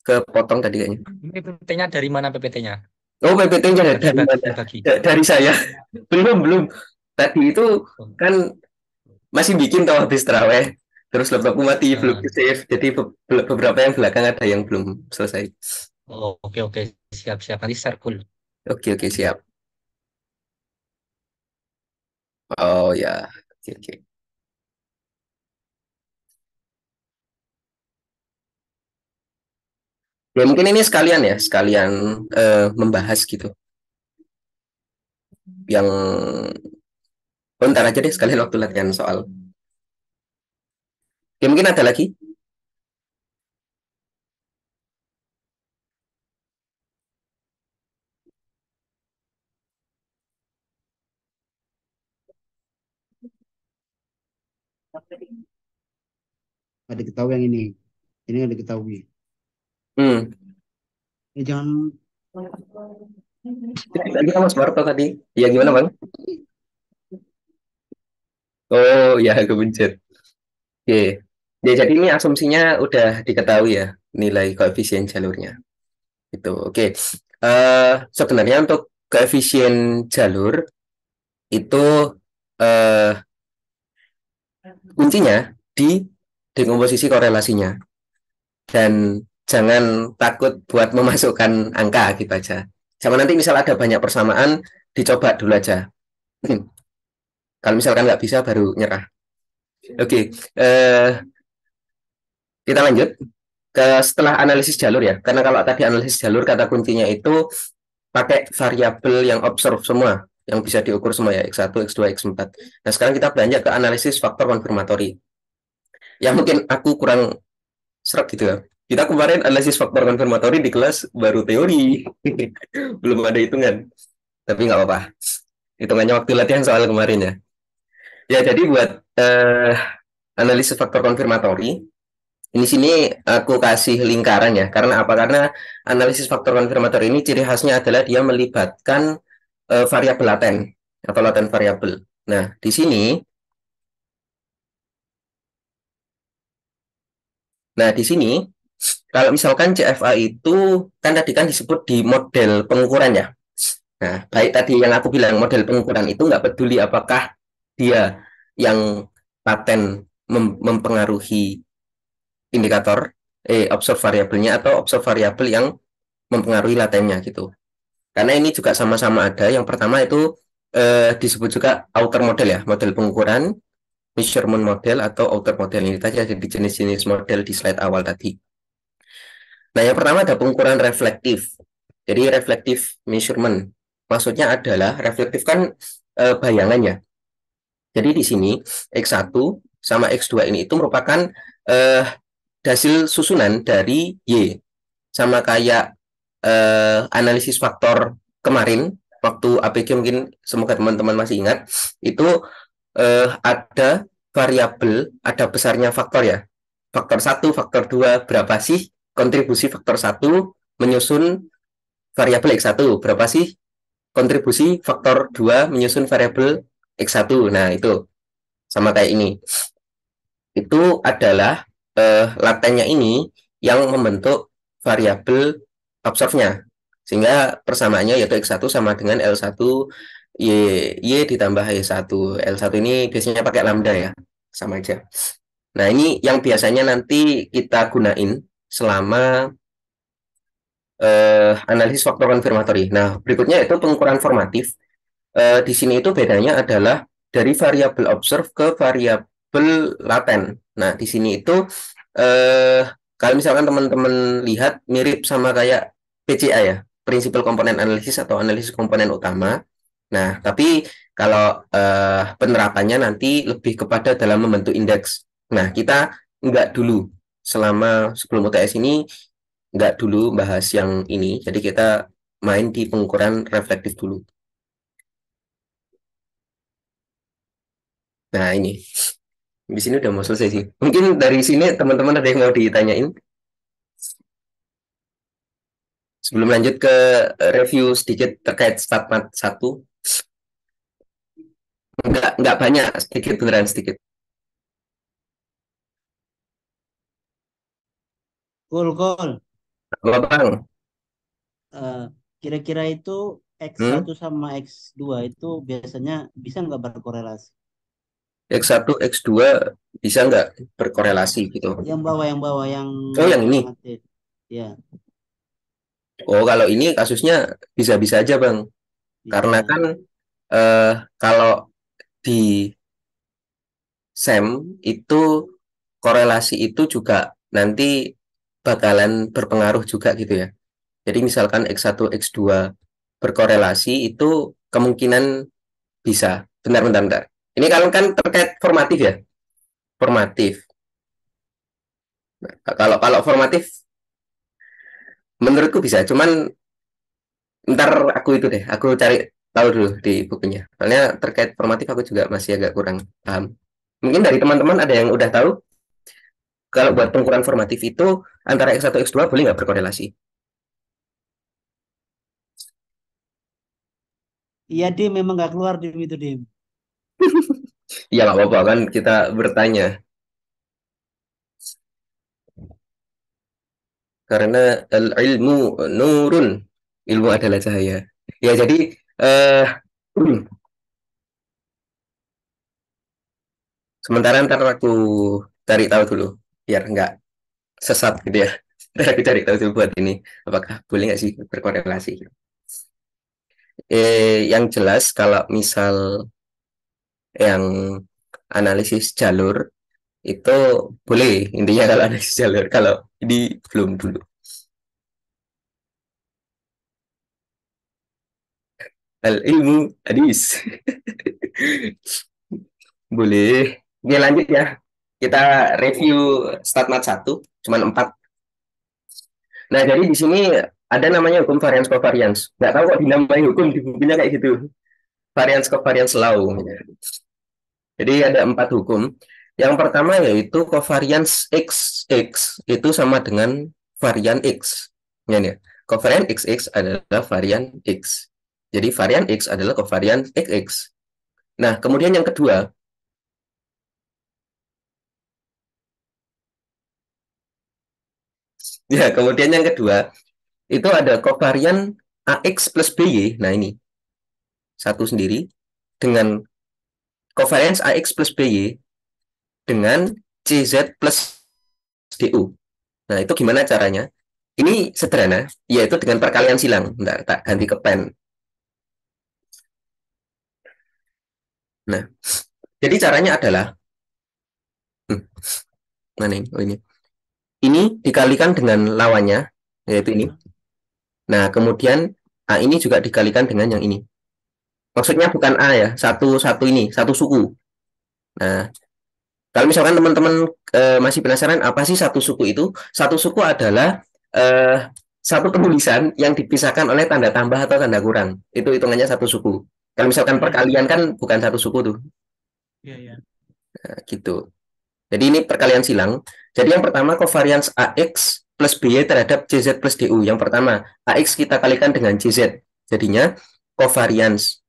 Kepotong tadi kayaknya. Ini PPT-nya dari mana PPT-nya? Oh, PPT-nya dari mana? Berbagi. Dari saya. Belum. Tadi itu kan masih bikin tahu habis terawih. Terus laptopku mati, belum save. Jadi beberapa yang belakang ada yang belum selesai. Oh, oke. Siap. Nanti share, Kul. Oke, siap. Oh ya, oke. Ya mungkin ini sekalian membahas gitu. Yang bentar aja deh sekalian waktu latihan soal. Ya mungkin ada lagi. Ada diketahui yang ini ada diketahui. Jangan Lagi sama Mas Marto tadi. Ya gimana Bang? Oh ya, kebencet. Oke. Ya, jadi ini asumsinya udah diketahui ya nilai koefisien jalurnya. Itu. Oke. Sebenarnya untuk koefisien jalur itu kuncinya di dekomposisi korelasinya. Dan jangan takut buat memasukkan angka gitu aja. Sama nanti misal ada banyak persamaan, dicoba dulu aja. Kalau misalkan nggak bisa, baru nyerah. Oke, kita lanjut ke setelah analisis jalur ya. Karena kalau tadi analisis jalur, kata kuncinya itu pakai variabel yang observe semua, yang bisa diukur semua ya, X1, X2, X4. Nah, sekarang kita beranjak ke analisis faktor konfirmatori. Yang mungkin aku kurang serak gitu ya. Kita kemarin analisis faktor konfirmatori di kelas baru teori. Belum ada hitungan. Tapi nggak apa-apa. Hitungannya waktu latihan soal kemarin ya. Ya, jadi buat analisis faktor konfirmatori, ini sini aku kasih lingkaran ya. Karena apa? Karena analisis faktor konfirmator ini ciri khasnya adalah dia melibatkan variabel laten atau laten variabel. Nah, di sini, kalau misalkan CFA itu kan tadi kan disebut di model pengukuran ya. Nah, baik tadi yang aku bilang model pengukuran itu nggak peduli apakah dia yang laten mempengaruhi indikator observe variabelnya atau observe variabel yang mempengaruhi latennya gitu. Karena ini juga sama-sama ada. Yang pertama itu disebut juga outer model ya, model pengukuran, measurement model atau outer model. Ini tadi ada di jenis-jenis model di slide awal tadi. Nah, yang pertama ada pengukuran reflektif. Jadi reflektif measurement. Maksudnya adalah reflektif kan bayangannya. Jadi di sini X1 sama X2 ini itu merupakan hasil susunan dari Y. Sama kayak analisis faktor kemarin waktu APG, mungkin semoga teman-teman masih ingat, itu ada variabel, ada besarnya faktor ya. Faktor 1, faktor 2, berapa sih kontribusi faktor 1 menyusun variabel X1, berapa sih kontribusi faktor 2 menyusun variabel X1. Nah, itu sama kayak ini. Itu adalah latennya ini yang membentuk variabel observe-nya. Sehingga persamaannya yaitu X1 sama dengan L1 Y ditambah Y1. L1 ini biasanya pakai lambda ya. Sama aja. Nah, ini yang biasanya nanti kita gunain selama analisis faktor konfirmatori. Nah, berikutnya itu pengukuran formatif. Di sini itu bedanya adalah dari variabel observe ke variabel laten. Nah, di sini itu kalau misalkan teman-teman lihat mirip sama kayak PCA ya, prinsipal komponen analisis atau analisis komponen utama. Nah, tapi kalau penerapannya nanti lebih kepada dalam membentuk indeks. Nah, kita nggak dulu selama sebelum UTS ini nggak dulu bahas yang ini. Jadi kita main di pengukuran reflektif dulu. Nah, ini. Di sini udah mau selesai sih. Mungkin dari sini teman-teman ada yang mau ditanyain? Sebelum lanjut ke review sedikit terkait StatMat 1. Enggak banyak, sedikit beneran sedikit. Cool. Apa Bang? Kira-kira itu X1 sama X2 itu biasanya bisa nggak berkorelasi? X1, X2 bisa nggak berkorelasi gitu? Yang bawah yang Oh, yang ini. materi. Ya, Oh, kalau ini kasusnya bisa-bisa aja, Bang. Karena bisa. kan kalau di SEM itu korelasi itu juga nanti bakalan berpengaruh juga gitu ya. Jadi misalkan X1, X2 berkorelasi itu kemungkinan bisa. Bentar. Ini kalau kan terkait formatif ya. Formatif. Nah, kalau formatif menurutku bisa. Cuman ntar aku itu deh. Aku cari tahu dulu di bukunya. Soalnya terkait formatif aku juga masih agak kurang paham. Mungkin dari teman-teman ada yang udah tahu kalau buat pengukuran formatif itu antara X1 X2 boleh nggak berkorelasi? Iya, Dim, memang nggak keluar Dim itu, Dim. Ya nggak apa-apa kan kita bertanya. Karena ilmu nurun, ilmu adalah cahaya. Ya jadi Sementara ntar aku cari tahu dulu biar nggak sesat gitu ya. Ntar aku cari tahu dulu buat ini apakah boleh nggak sih berkorelasi. Yang jelas kalau misal yang analisis jalur itu boleh intinya kalau analisis jalur, kalau ini belum dulu. Al ilmu hadis. Boleh. Oke, lanjut ya. Kita review StatMat 1, cuman 4. Nah, jadi di sini ada namanya hukum variance covariance. Nggak tahu kok dinamai hukum di bukunya kayak gitu. Variance covariance law. Jadi ada 4 hukum. Yang pertama yaitu covariance XX itu sama dengan varian X. Ya. Covarian XX adalah varian X. Jadi varian X adalah covarian XX. Nah, kemudian yang kedua, kemudian yang kedua itu ada covarian AX plus BY. Nah, ini satu sendiri dengan covariance AX plus BY dengan CZ plus DU. Nah, itu gimana caranya? Ini sederhana, yaitu dengan perkalian silang. Bentar, tak ganti ke pen. Nah, jadi caranya adalah mana ini? Oh, ini. Ini dikalikan dengan lawannya, yaitu ini. Nah, kemudian A ini juga dikalikan dengan yang ini. Maksudnya bukan A ya, satu ini, satu suku. Nah, kalau misalkan teman-teman masih penasaran apa sih satu suku itu? Satu suku adalah satu tulisan yang dipisahkan oleh tanda tambah atau tanda kurang. Itu hitungannya satu suku. Kalau misalkan perkalian kan bukan satu suku tuh. Iya. Nah, gitu. Jadi ini perkalian silang. Jadi yang pertama covariance AX plus BY terhadap CZ plus DU. Yang pertama, AX kita kalikan dengan CZ. Jadinya covariance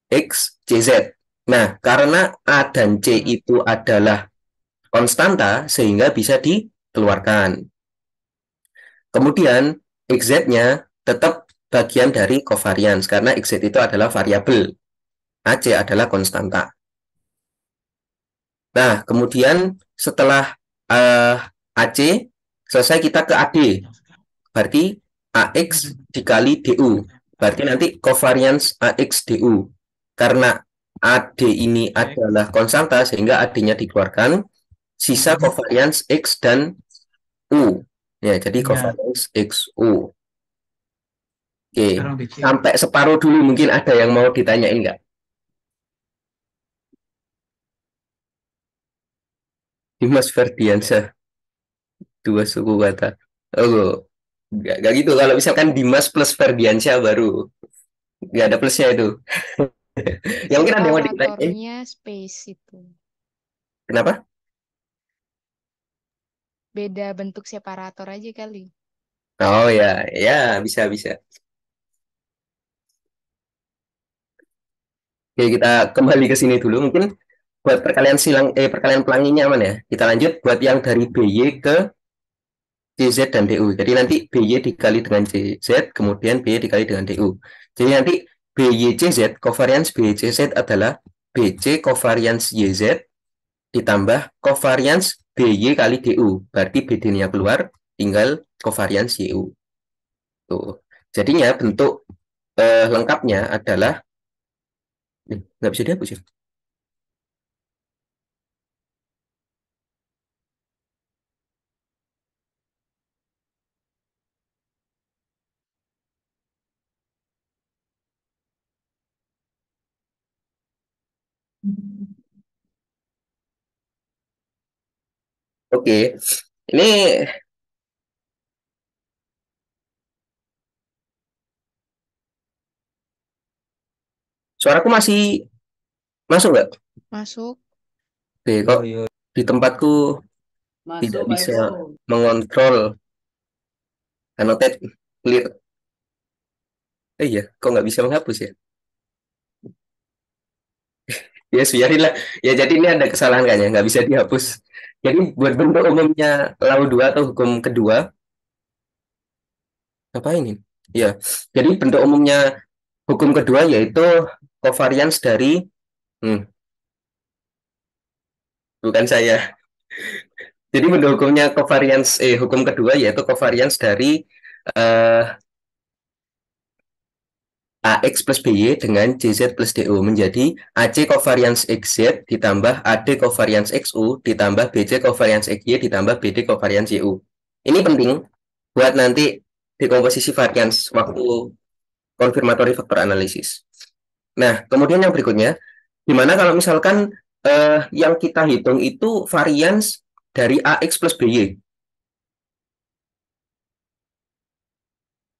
AX CZ. Nah, karena A dan C itu adalah konstanta, sehingga bisa dikeluarkan. Kemudian, XZ-nya tetap bagian dari covariance, karena XZ itu adalah variabel. AC adalah konstanta. Nah, kemudian setelah AC, selesai kita ke AD. Berarti AX dikali DU. Berarti nanti covariance AX DU. Karena AD ini adalah konstanta, sehingga AD-nya dikeluarkan. Sisa covariance X dan U. Ya, jadi covariance XU. Oke, sampai separuh dulu mungkin ada yang mau ditanyain nggak? Dimas Ferdiansyah, dua suku kata. Oh, nggak gitu. Kalau misalkan Dimas plus Ferdiansyah baru nggak ada plusnya itu. Yang mungkin ada yang mau ditanyain. Separatornya space itu. Kenapa? Beda bentuk separator aja kali. Oh ya, ya bisa. Oke, kita kembali ke sini dulu. Mungkin buat perkalian perkalian pelanginya aman ya. Kita lanjut buat yang dari BY ke CZ dan DU. Jadi nanti BY dikali dengan CZ, kemudian BY dikali dengan DU. Jadi nanti BY-CZ, covariance BY-CZ adalah BC covariance YZ ditambah covariance BY kali DU. Berarti BD-nya keluar, tinggal covariance YU. Tuh. Jadinya bentuk lengkapnya adalah nggak bisa dihapus ya. Oke, ini suaraku masih masuk nggak? Masuk. Oke, kok di tempatku tidak Masuk, bisa Pak. mengontrol annotate clear. Iya, kok nggak bisa menghapus ya? Ya, biarin lah. Ya, jadi ini ada kesalahan kayaknya, nggak bisa dihapus. Jadi buat bentuk umumnya law 2 atau hukum kedua, apa ini? Ya, jadi bentuk umumnya hukum kedua yaitu covariance dari bukan saya. Jadi mendukungnya covariance hukum kedua yaitu covariance dari eh, AX plus BY dengan JZ plus DO menjadi AC covariance XZ ditambah AD covariance XU ditambah BC covariance XY ditambah BD covariance YU. Ini penting buat nanti dekomposisi variance waktu confirmatory factor analysis. Nah, kemudian yang berikutnya, dimana kalau misalkan yang kita hitung itu variance dari AX plus BY.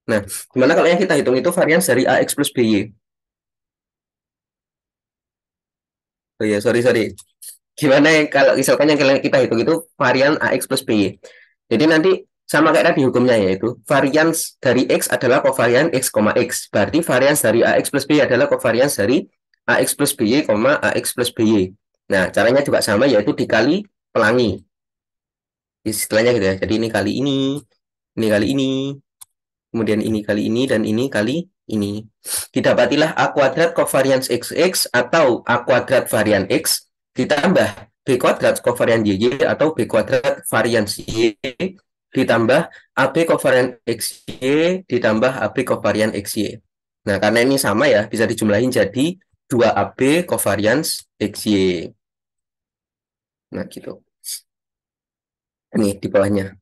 Nah, gimana kalau yang kita hitung itu variance dari AX plus BY? Oh iya, sorry. Gimana kalau misalkan yang kita hitung itu varian AX plus BY. Jadi nanti sama kayak tadi hukumnya yaitu variance dari X adalah covarian X, X. Berarti variance dari AX plus BY adalah covariance dari AX plus BY, AX plus BY. Nah, caranya juga sama yaitu dikali pelangi. Istilahnya gitu ya. Jadi ini kali kali ini, kemudian ini kali ini, dan ini kali ini. Didapatilah A kuadrat covariance XX atau A kuadrat varian X ditambah B kuadrat covarian YY atau B kuadrat varians Y ditambah AB covarian XY ditambah AB covarian XY. Nah, karena ini sama ya, bisa dijumlahin jadi 2AB covarians XY. Nah, gitu. Ini di bawahnya.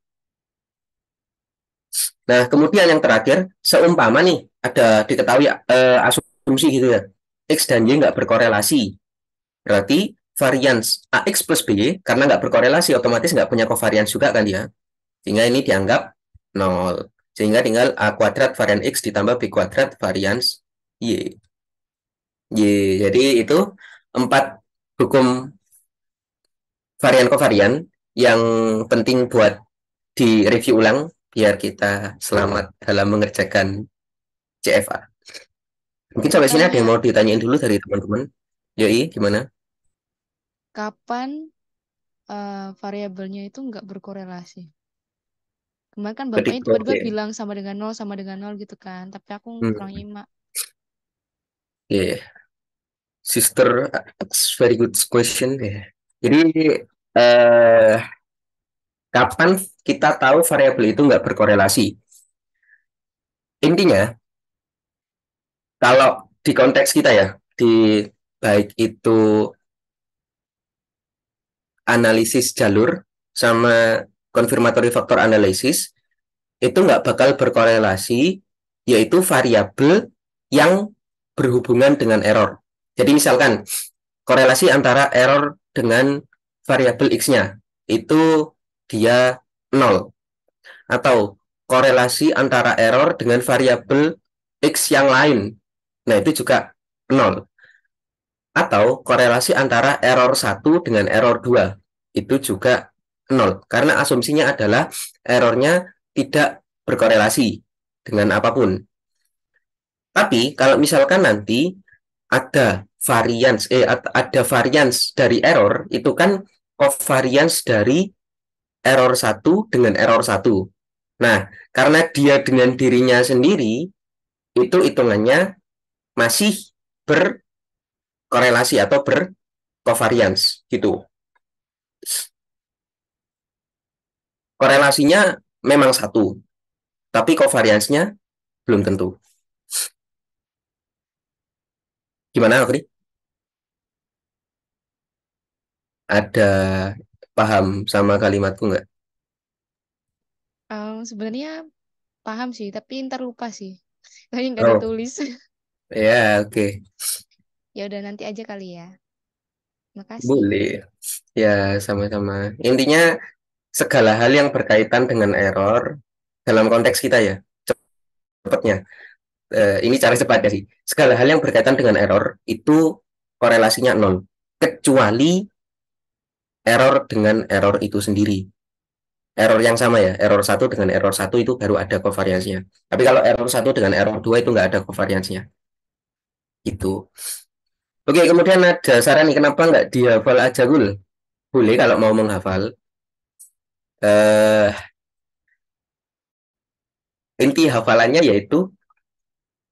Nah, kemudian yang terakhir, seumpama nih, ada diketahui asumsi gitu ya, X dan Y nggak berkorelasi. Berarti varians AX plus BY, karena nggak berkorelasi, otomatis nggak punya covariance juga kan ya. Sehingga ini dianggap 0. Sehingga tinggal A kuadrat varian X ditambah B kuadrat varians Y. Jadi itu 4 hukum varian kovarian yang penting buat direview ulang biar kita selamat dalam mengerjakan CFA. Mungkin sampai sini ada yang mau ditanyain dulu dari teman-teman. Yoi, gimana? Kapan variabelnya itu nggak berkorelasi? Kemarin kan bapaknya tiba-tiba bilang sama dengan 0 gitu kan, tapi aku kurang nyimak. Yeah. Sister, that's very good question ya. Jadi kapan kita tahu variabel itu nggak berkorelasi? Intinya, kalau di konteks kita ya, di baik itu analisis jalur sama confirmatory factor analysis, itu nggak bakal berkorelasi, yaitu variabel yang berhubungan dengan error. Jadi misalkan, korelasi antara error dengan variabel X-nya, itu dia 0. Atau korelasi antara error dengan variabel X yang lain, nah itu juga 0. Atau korelasi antara error 1 dengan error 2, itu juga 0. Karena asumsinya adalah errornya tidak berkorelasi dengan apapun. Tapi kalau misalkan nanti ada variance dari error, itu kan covariance dari error 1 dengan error 1. Nah, karena dia dengan dirinya sendiri, itu hitungannya masih berkorelasi atau bercovariance gitu. Korelasinya memang 1, tapi covariance-nya belum tentu. Gimana, Okri? Ada paham sama kalimatku nggak? Sebenarnya paham sih, tapi ntar lupa sih. Kayaknya nggak ditulis. Ya, oke. Ya udah nanti aja kali ya. Makasih. Boleh. Ya, sama-sama. Intinya segala hal yang berkaitan dengan error dalam konteks kita ya, cepatnya. Ini cara cepatnya sih. Segala hal yang berkaitan dengan error itu korelasinya 0. Kecuali error dengan error itu sendiri. Error yang sama ya, error 1 dengan error 1 itu baru ada covariance-nya. Tapi kalau error 1 dengan error 2 itu nggak ada covariance-nya. Itu. Oke, kemudian ada saran nih, kenapa nggak dihafal aja, Gul? Boleh kalau mau menghafal. Inti hafalannya yaitu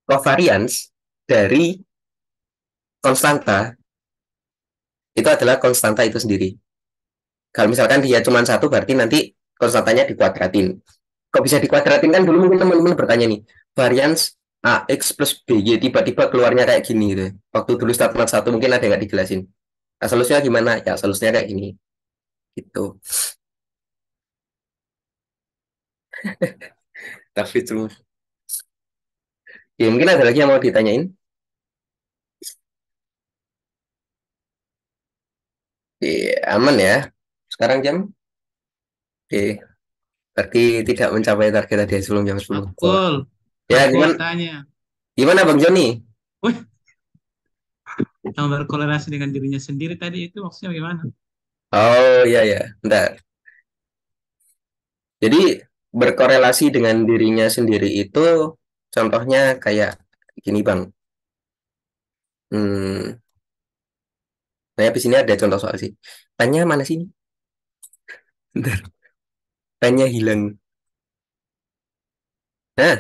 covariance dari konstanta itu adalah konstanta itu sendiri. Kalau misalkan dia cuma satu, berarti nanti konstantanya dikuadratin. Kok bisa dikuadratin kan dulu mungkin teman-teman bertanya nih, varians AX plus BY tiba-tiba keluarnya kayak gini gitu. Waktu dulu statement satu mungkin ada nggak dijelasin. Nah, solusinya gimana? Ya solusinya kayak gini. Gitu. Tapi cuma. Ya, mungkin ada lagi yang mau ditanyain. Oke, aman ya. Sekarang jam. Oke, berarti tidak mencapai target tadi sebelum jam 10. Abdul, Ya, aku gimana? tanya. Gimana Bang Joni? Wih, yang berkorelasi dengan dirinya sendiri tadi itu maksudnya bagaimana? Oh, iya ya. Bentar. Jadi berkorelasi dengan dirinya sendiri itu contohnya kayak gini Bang. Hmm, nah, di sini ada contoh soal sih. Tanya mana sih? Bentar. Tanya hilang. Nah,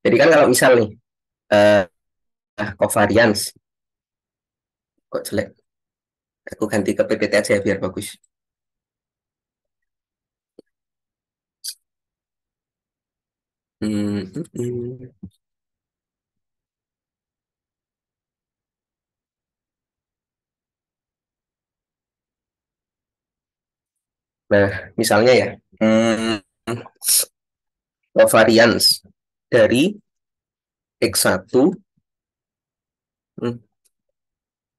jadi kan kalau misal nih eh covariance kok jelek. Aku ganti ke PPT aja ya, biar bagus. Hmm, hmm, hmm. Nah, misalnya ya, covariance dari X1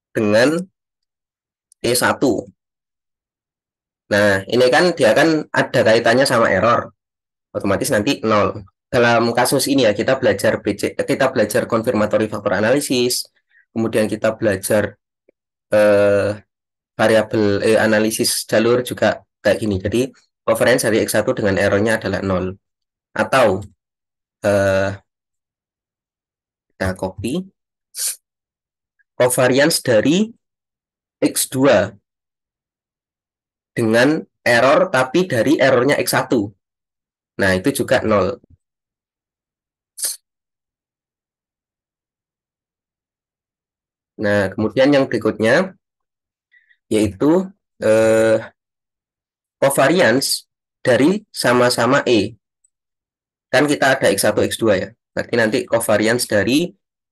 dengan E1. Nah, ini kan dia kan ada kaitannya sama error. Otomatis nanti 0. Dalam kasus ini ya, kita belajar kita belajar confirmatory factor analysis, kemudian kita belajar variabel analisis jalur juga kayak gini. Jadi, covariance dari X1 dengan errornya adalah 0. Atau kita copy covariance dari X2 dengan error tapi dari errornya X1. Nah, itu juga 0. Nah, kemudian yang berikutnya yaitu covariance dari sama-sama E. Kan kita ada X1, X2 ya. Berarti nanti covariance dari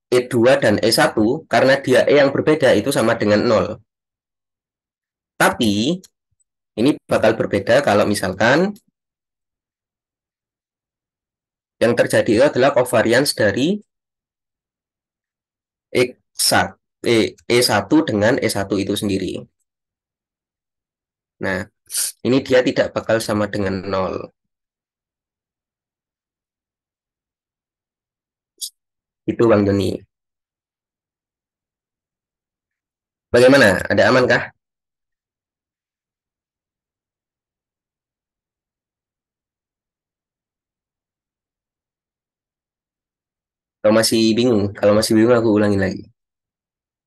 E2 dan E1 karena dia E yang berbeda itu sama dengan 0. Tapi ini bakal berbeda kalau misalkan yang terjadi itu adalah covariance dari X1, E1 dengan E1 itu sendiri. Nah, ini dia tidak bakal sama dengan 0. Itu Bang Doni. Bagaimana? Ada aman kah? Kalau masih bingung, aku ulangin lagi.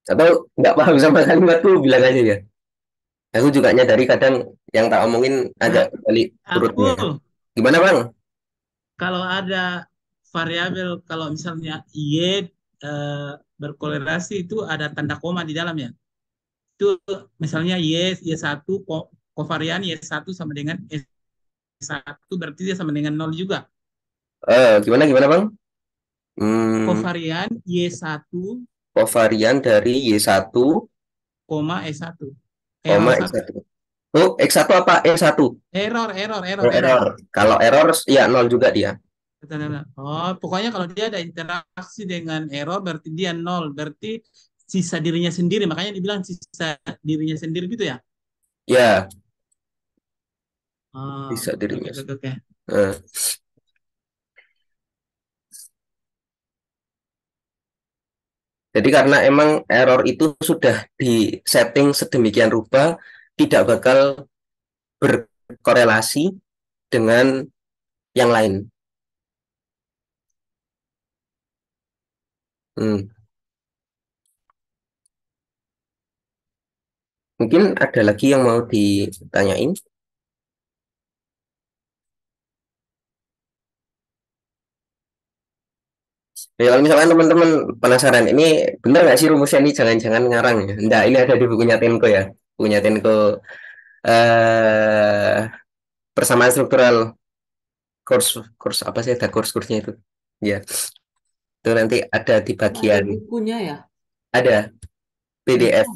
Atau nggak paham sama kalimatku, bilang aja ya. Aku juga nyadari kadang yang tak omongin agak balik urutnya. Abdul, Gimana Bang? kalau ada variabel, kalau misalnya Y berkorelasi itu ada tanda koma di dalamnya. Itu misalnya Y1 kovarian Y1 sama dengan E1 berarti dia sama dengan 0 juga. Gimana Bang? Kovarian Y1 Kovarian dari Y1 koma E1. koma X1. Oh, X1 apa E1? Error. Kalau error ya 0 juga dia. Oh, pokoknya kalau dia ada interaksi dengan error berarti dia 0. Berarti sisa dirinya sendiri. Makanya dibilang sisa dirinya sendiri gitu ya? Ya, Oh, sisa dirinya. oke. Jadi karena emang error itu sudah di setting sedemikian rupa, tidak bakal berkorelasi dengan yang lain. Mungkin ada lagi yang mau ditanyain? Ya, kalau misalkan teman-teman penasaran, ini benar nggak sih rumusnya ini? Jangan-jangan ngarang ya? Enggak, ini ada di bukunya Tenko ya. Bukunya Tenko persamaan struktural kurs apa sih, ada kursnya itu ya, itu nanti ada di Ada bagian, bukunya ya? ada PDF.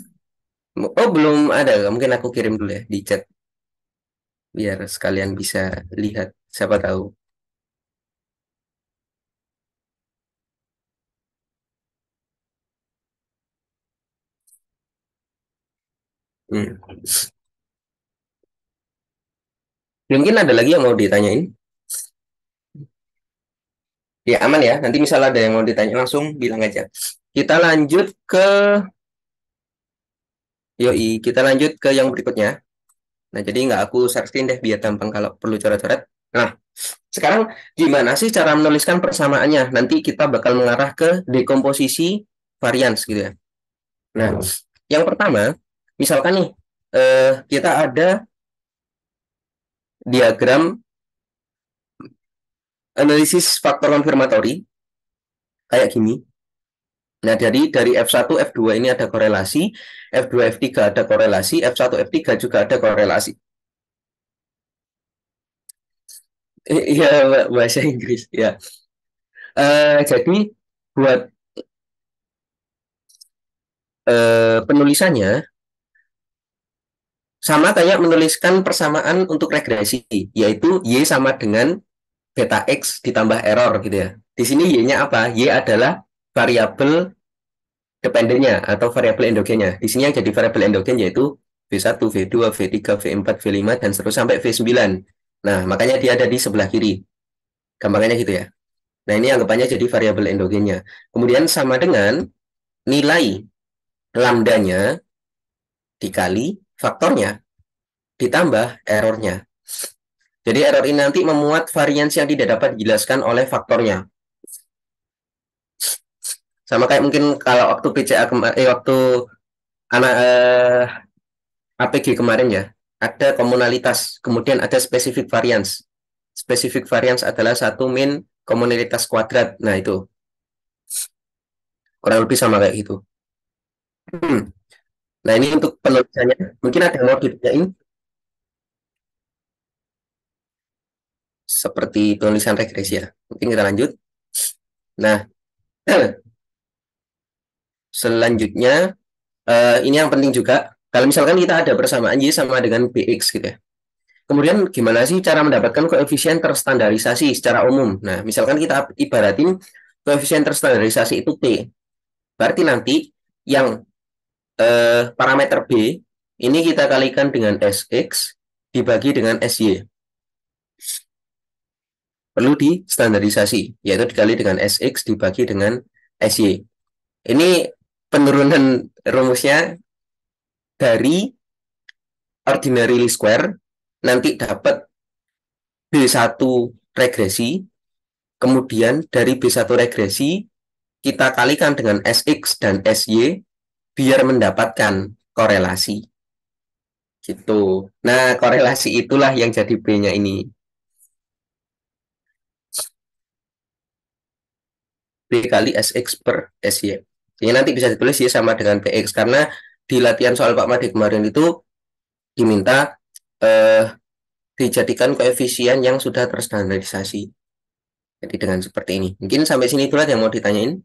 Belum. Oh belum ada, mungkin aku kirim dulu ya di chat biar sekalian bisa lihat, siapa tahu. Hmm. Mungkin ada lagi yang mau ditanyain? Ya aman ya, nanti misal ada yang mau ditanya langsung bilang aja. Kita lanjut ke kita lanjut ke yang berikutnya. Nah, jadi nggak aku share screen deh biar gampang kalau perlu coret-coret. Nah, sekarang gimana sih cara menuliskan persamaannya? Nanti kita bakal mengarah ke dekomposisi varians gitu ya. Nah, yang pertama, misalkan nih, kita ada diagram analisis faktor konfirmatori kayak gini. Nah, dari F1, F2 ini ada korelasi, F2, F3 ada korelasi, F1, F3 juga ada korelasi. Iya, bahasa Inggris. Ya. Jadi, buat penulisannya, sama kayak menuliskan persamaan untuk regresi, yaitu Y sama dengan beta X ditambah error gitu ya. Di sini Y-nya apa? Y adalah variabel dependennya atau variabel endogennya. Di sini yang jadi variabel endogen yaitu V1, V2, V3, V4, V5, dan seterusnya sampai V9. Nah, makanya dia ada di sebelah kiri. Gampangannya gitu ya. Nah, ini anggapannya jadi variabel endogennya. Kemudian sama dengan nilai lambdanya dikali faktornya ditambah errornya. Jadi error ini nanti memuat varians yang tidak dapat dijelaskan oleh faktornya. Sama kayak mungkin kalau waktu PCA waktu anak APG kemarin ya, ada komunalitas, kemudian ada specific variance. Specific variance adalah satu min komunalitas kuadrat. Nah, itu kurang lebih sama kayak gitu. Nah, ini untuk penulisannya. Mungkin ada yang mau ditanyain? Seperti penulisan regresi ya. Mungkin kita lanjut. Nah, selanjutnya, ini yang penting juga. Kalau misalkan kita ada persamaan Y sama dengan BX gitu ya. Kemudian gimana sih cara mendapatkan koefisien terstandarisasi secara umum? Nah, misalkan kita ibaratin koefisien terstandarisasi itu T. Berarti nanti yang parameter B ini kita kalikan dengan SX dibagi dengan SY. Perlu distandarisasi, yaitu dikali dengan SX dibagi dengan SY. Ini penurunan rumusnya dari ordinary least square, nanti dapat B1 regresi, kemudian dari B1 regresi kita kalikan dengan SX dan SY biar mendapatkan korelasi. Gitu. Nah, korelasi itulah yang jadi B-nya ini. B kali SX per SY. Jadi nanti bisa ditulis Y sama dengan PX. Karena di latihan soal Pak Made kemarin itu diminta dijadikan koefisien yang sudah terstandarisasi. Jadi dengan seperti ini. Mungkin sampai sini itulah yang mau ditanyain.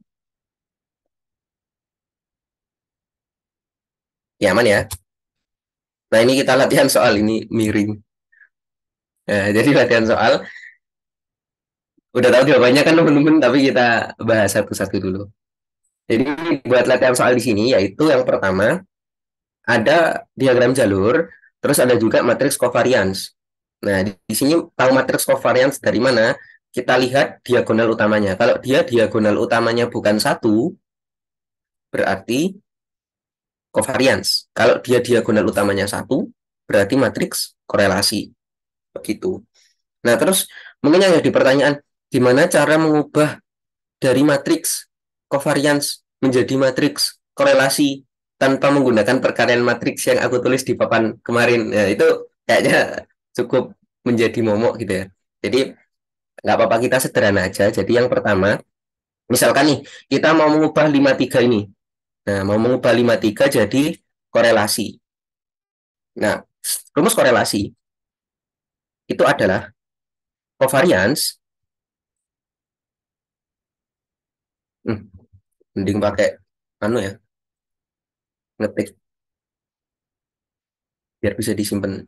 Ya, aman ya. Nah, ini kita latihan soal ini miring. Nah, jadi latihan soal. Udah tahu jawabannya kan teman-teman, tapi kita bahas satu-satu dulu. Jadi buat latihan soal di sini, yaitu yang pertama, ada diagram jalur, terus ada juga matriks covariance. Nah, di sini tahu matriks covariance dari mana? Kita lihat diagonal utamanya. Kalau dia diagonal utamanya bukan 1, berarti covariance. Kalau dia diagonal utamanya 1, berarti matriks korelasi. Begitu. Nah, terus mungkin yang jadi pertanyaan, gimana cara mengubah dari matriks covariance menjadi matriks korelasi tanpa menggunakan perkalian matriks yang aku tulis di papan kemarin? Nah, itu kayaknya cukup menjadi momok gitu ya. Jadi, nggak apa-apa, kita sederhana aja. Jadi, yang pertama, misalkan nih, kita mau mengubah 53 ini. Nah, mau mengubah 53 jadi korelasi. Nah, rumus korelasi itu adalah covariance. Mending pakai ya, ngetik biar bisa disimpan.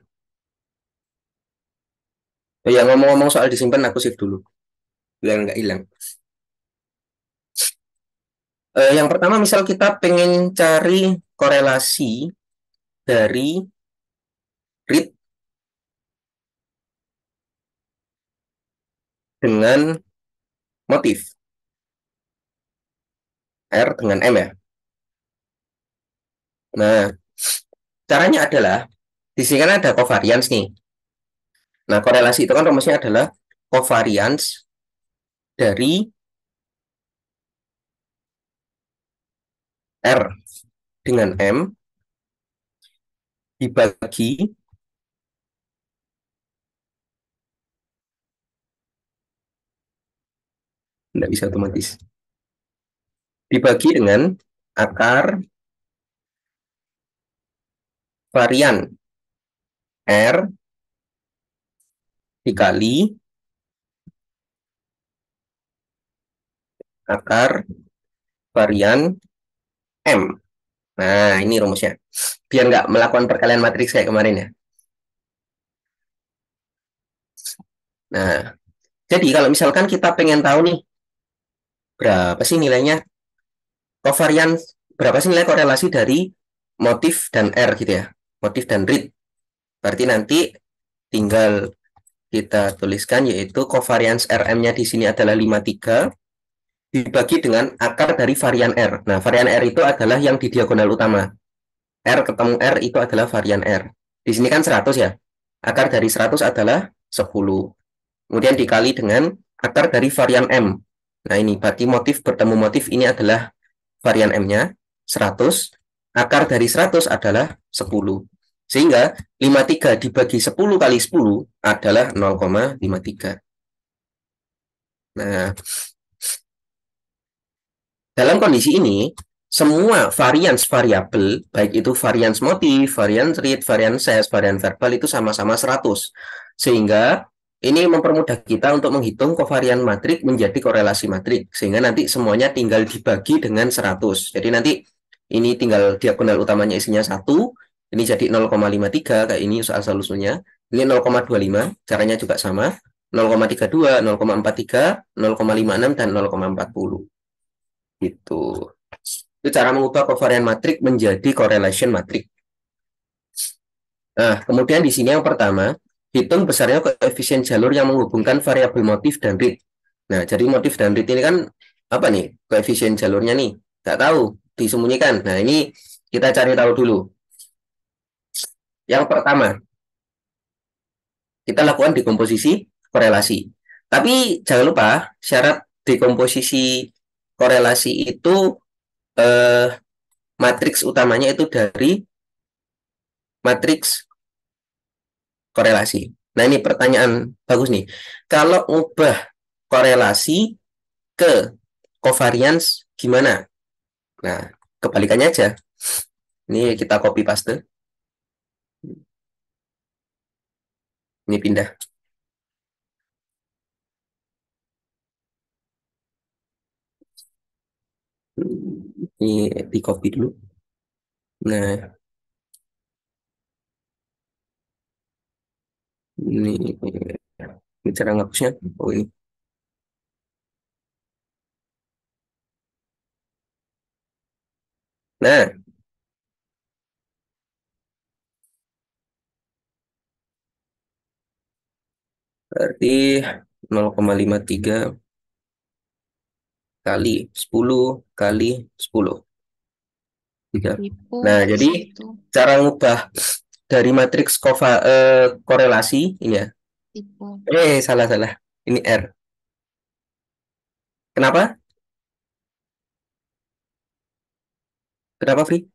Oh ya, ngomong-ngomong soal disimpan, aku save dulu biar nggak hilang. Yang pertama, misal kita pengen cari korelasi dari read dengan motif R dengan M ya. Nah, caranya adalah di sini kan ada covariance nih. Nah, korelasi itu kan rumusnya adalah covariance dari R dengan M dibagi tidak bisa otomatis dibagi dengan akar varian R dikali akar varian M. Nah, ini rumusnya. Biar nggak melakukan perkalian matriks kayak kemarin ya. Nah, jadi kalau misalkan kita pengen tahu nih, berapa sih nilainya kovarian, berapa sih nilai korelasi dari motif dan R gitu ya, motif dan read. Berarti nanti tinggal kita tuliskan, yaitu covariance RM-nya di sini adalah 53 dibagi dengan akar dari varian R. Nah, varian R itu adalah yang di diagonal utama. R ketemu R itu adalah varian R. Di sini kan 100 ya. Akar dari 100 adalah 10. Kemudian dikali dengan akar dari varian M. Nah, ini berarti motif bertemu motif ini adalah varian M-nya 100. Akar dari 100 adalah 10. Sehingga 53 dibagi 10 kali 10 adalah 0,53. Nah, dalam kondisi ini, semua varians variabel, baik itu varians motif, varians read, varians size, varians verbal, itu sama-sama 100. Sehingga ini mempermudah kita untuk menghitung kovarian matrik menjadi korelasi matrik. Sehingga nanti semuanya tinggal dibagi dengan 100. Jadi nanti ini tinggal diagonal utamanya isinya 1, ini jadi 0,53, kayak ini soal solusinya. Ini 0,25, caranya juga sama. 0,32, 0,43, 0,56, dan 0,40. Gitu. Itu cara mengubah covariant matrik menjadi correlation matrik. Nah, kemudian di sini yang pertama, hitung besarnya koefisien jalur yang menghubungkan variabel motif dan read. Nah, jadi motif dan read ini kan apa nih? Koefisien jalurnya nih. Nggak tahu, disembunyikan. Nah, ini kita cari tahu dulu. Yang pertama, kita lakukan dekomposisi korelasi. Tapi jangan lupa, syarat dekomposisi korelasi itu matriks utamanya itu dari matriks korelasi. Nah, ini pertanyaan bagus nih. Kalau ubah korelasi ke covariance gimana? Nah, kebalikannya aja. Ini kita copy paste. Ini pindah. Ini di copy dulu. Nah, ini cara ngapusnya. Oh, ini. Nah, berarti 0,53 kali 10 kali 10. Nah, jadi cara ngubah dari matriks korelasi ini ya. Salah. Ini R. Kenapa? Kenapa, Fri?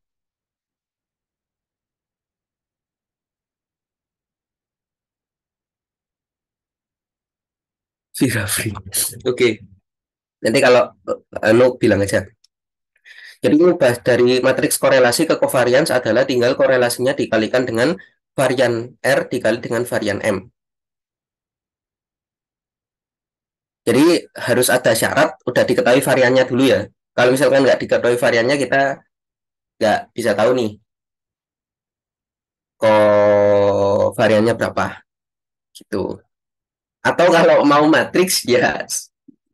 Fri. Oke. Nanti kalau bilang aja. Jadi ubah dari matriks korelasi ke covariance adalah tinggal korelasinya dikalikan dengan varian R dikali dengan varian M. Jadi harus ada syarat udah diketahui variannya dulu ya. Kalau misalkan nggak diketahui variannya, kita nggak bisa tahu nih kok variannya berapa gitu. Atau kalau mau matriks ya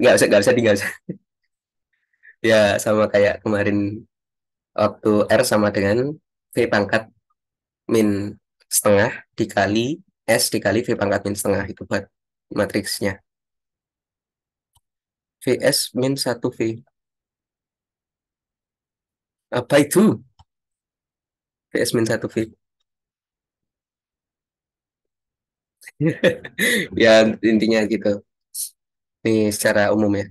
nggak usah. Ya sama kayak kemarin waktu R sama dengan V pangkat min setengah dikali S dikali V pangkat min setengah, itu buat matriksnya. VS min 1V. Apa itu? VS min 1V. Ya intinya gitu. Ini secara umum ya.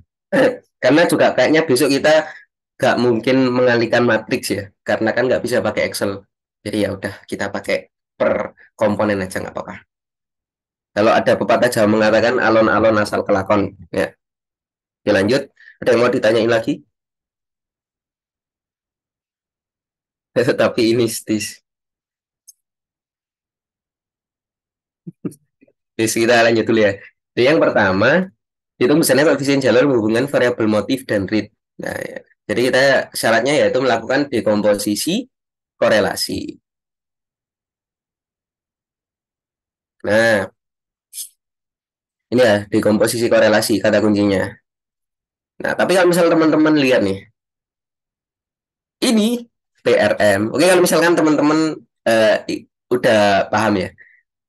Karena juga kayaknya besok kita nggak mungkin mengalihkan matriks ya. Karena kan nggak bisa pakai Excel. Jadi ya udah kita pakai per komponen aja nggak apa-apa. Kalau ada pepatah Jawa mengatakan alon-alon asal kelakon. Ya. Oke, lanjut. Ada yang mau ditanyain lagi? Tapi ini stis. Terus kita lanjut dulu ya. Jadi yang pertama, itu misalnya koefisien jalur menghubungkan variabel motif dan read. Nah, ya. Jadi kita syaratnya yaitu melakukan dekomposisi korelasi. Nah, ini ya dekomposisi korelasi kata kuncinya. Nah, tapi kalau misal teman-teman lihat nih, ini PRM. Oke, kalau misalkan teman-teman udah paham ya,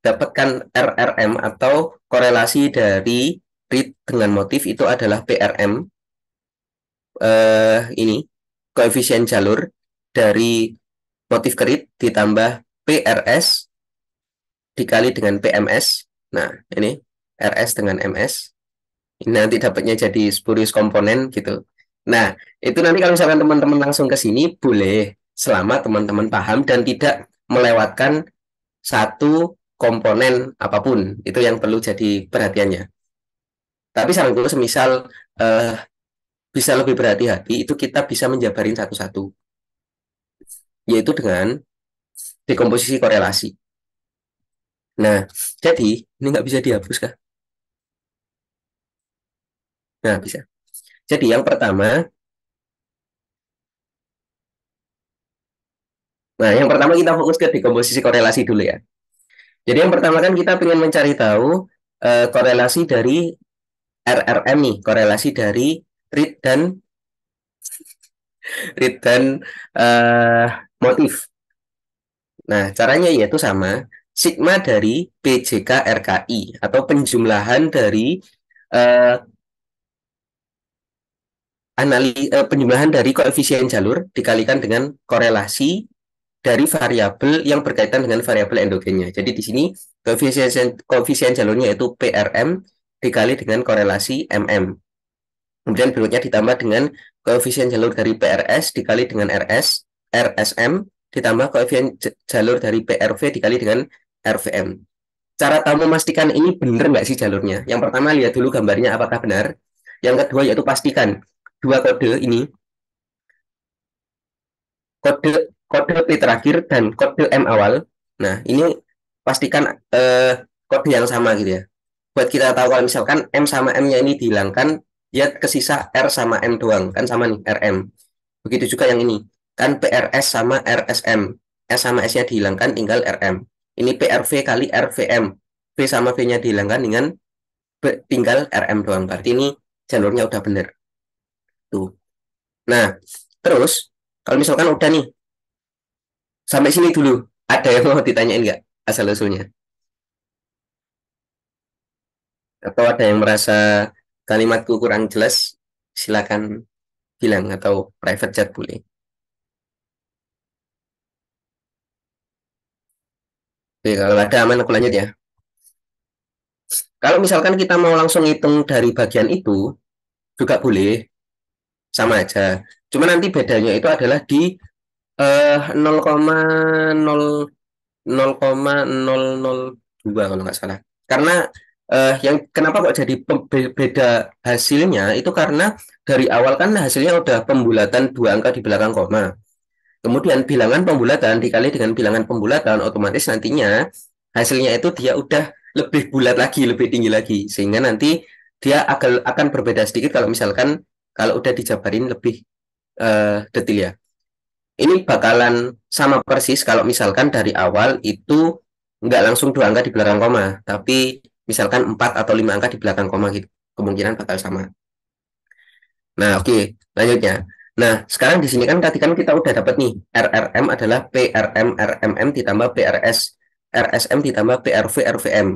dapatkan RRM atau korelasi dari read dengan motif itu adalah PRM. Ini koefisien jalur dari motif ke read ditambah PRS dikali dengan PMS. Nah, ini RS dengan MS. Ini nanti dapatnya jadi spurious komponen gitu. Nah, itu nanti kalau misalkan teman-teman langsung ke sini boleh, selama teman-teman paham dan tidak melewatkan satu komponen apapun. Itu yang perlu jadi perhatiannya. Tapi saranku semisal bisa lebih berhati-hati, itu kita bisa menjabarin satu-satu. Yaitu dengan dekomposisi korelasi. Nah, jadi ini nggak bisa dihapus kah? Nah, bisa. Jadi yang pertama, kita fokus ke dekomposisi korelasi dulu ya. Jadi yang pertama kan kita ingin mencari tahu korelasi dari RRM nih, korelasi dari read dan motif. Nah, caranya yaitu sama, sigma dari PJK RKI atau penjumlahan dari penjumlahan dari koefisien jalur dikalikan dengan korelasi dari variabel yang berkaitan dengan variabel endogennya. Jadi di sini koefisien jalurnya yaitu PRM dikali dengan korelasi MM. Kemudian berikutnya ditambah dengan koefisien jalur dari PRS dikali dengan RSM ditambah koefisien jalur dari PRV dikali dengan RVM. Cara kamu memastikan ini benar nggak sih jalurnya? Yang pertama lihat dulu gambarnya apakah benar. Yang kedua yaitu pastikan dua kode ini, kode P terakhir dan kode M awal. Nah, ini pastikan kode yang sama gitu ya. Buat kita tahu kalau misalkan M sama M-nya ini dihilangkan, ya kesisa R sama M doang. Kan sama nih, RM. Begitu juga yang ini. Kan PRS sama RSM. S sama S-nya dihilangkan, tinggal RM. Ini PRV kali RVM. V sama V-nya dihilangkan dengan tinggal RM doang. Berarti ini jalurnya udah bener. Tuh. Nah, terus kalau misalkan udah nih, sampai sini dulu. Ada yang mau ditanyain nggak asal-usulnya? Atau ada yang merasa kalimatku kurang jelas, silakan bilang atau private chat boleh. Oke, kalau ada aman aku lanjut ya. Kalau misalkan kita mau langsung hitung dari bagian itu, juga boleh, sama aja. Cuma nanti bedanya itu adalah di 0,002 kalau nggak salah. Karena yang kenapa kok jadi beda hasilnya itu karena dari awal kan hasilnya udah pembulatan 2 angka di belakang koma. Kemudian bilangan pembulatan dikali dengan bilangan pembulatan, otomatis nantinya hasilnya itu dia udah lebih bulat lagi, lebih tinggi lagi. Sehingga nanti dia akan berbeda sedikit kalau misalkan kalau udah dijabarin lebih detail ya. Ini bakalan sama persis kalau misalkan dari awal itu nggak langsung 2 angka di belakang koma, tapi misalkan 4 atau 5 angka di belakang koma gitu. Kemungkinan bakal sama. Nah, oke, lanjutnya. Nah, sekarang di sini kan tadi kan kita udah dapat nih, RRM adalah PRM RMM ditambah PRS RSM ditambah PRV RVM.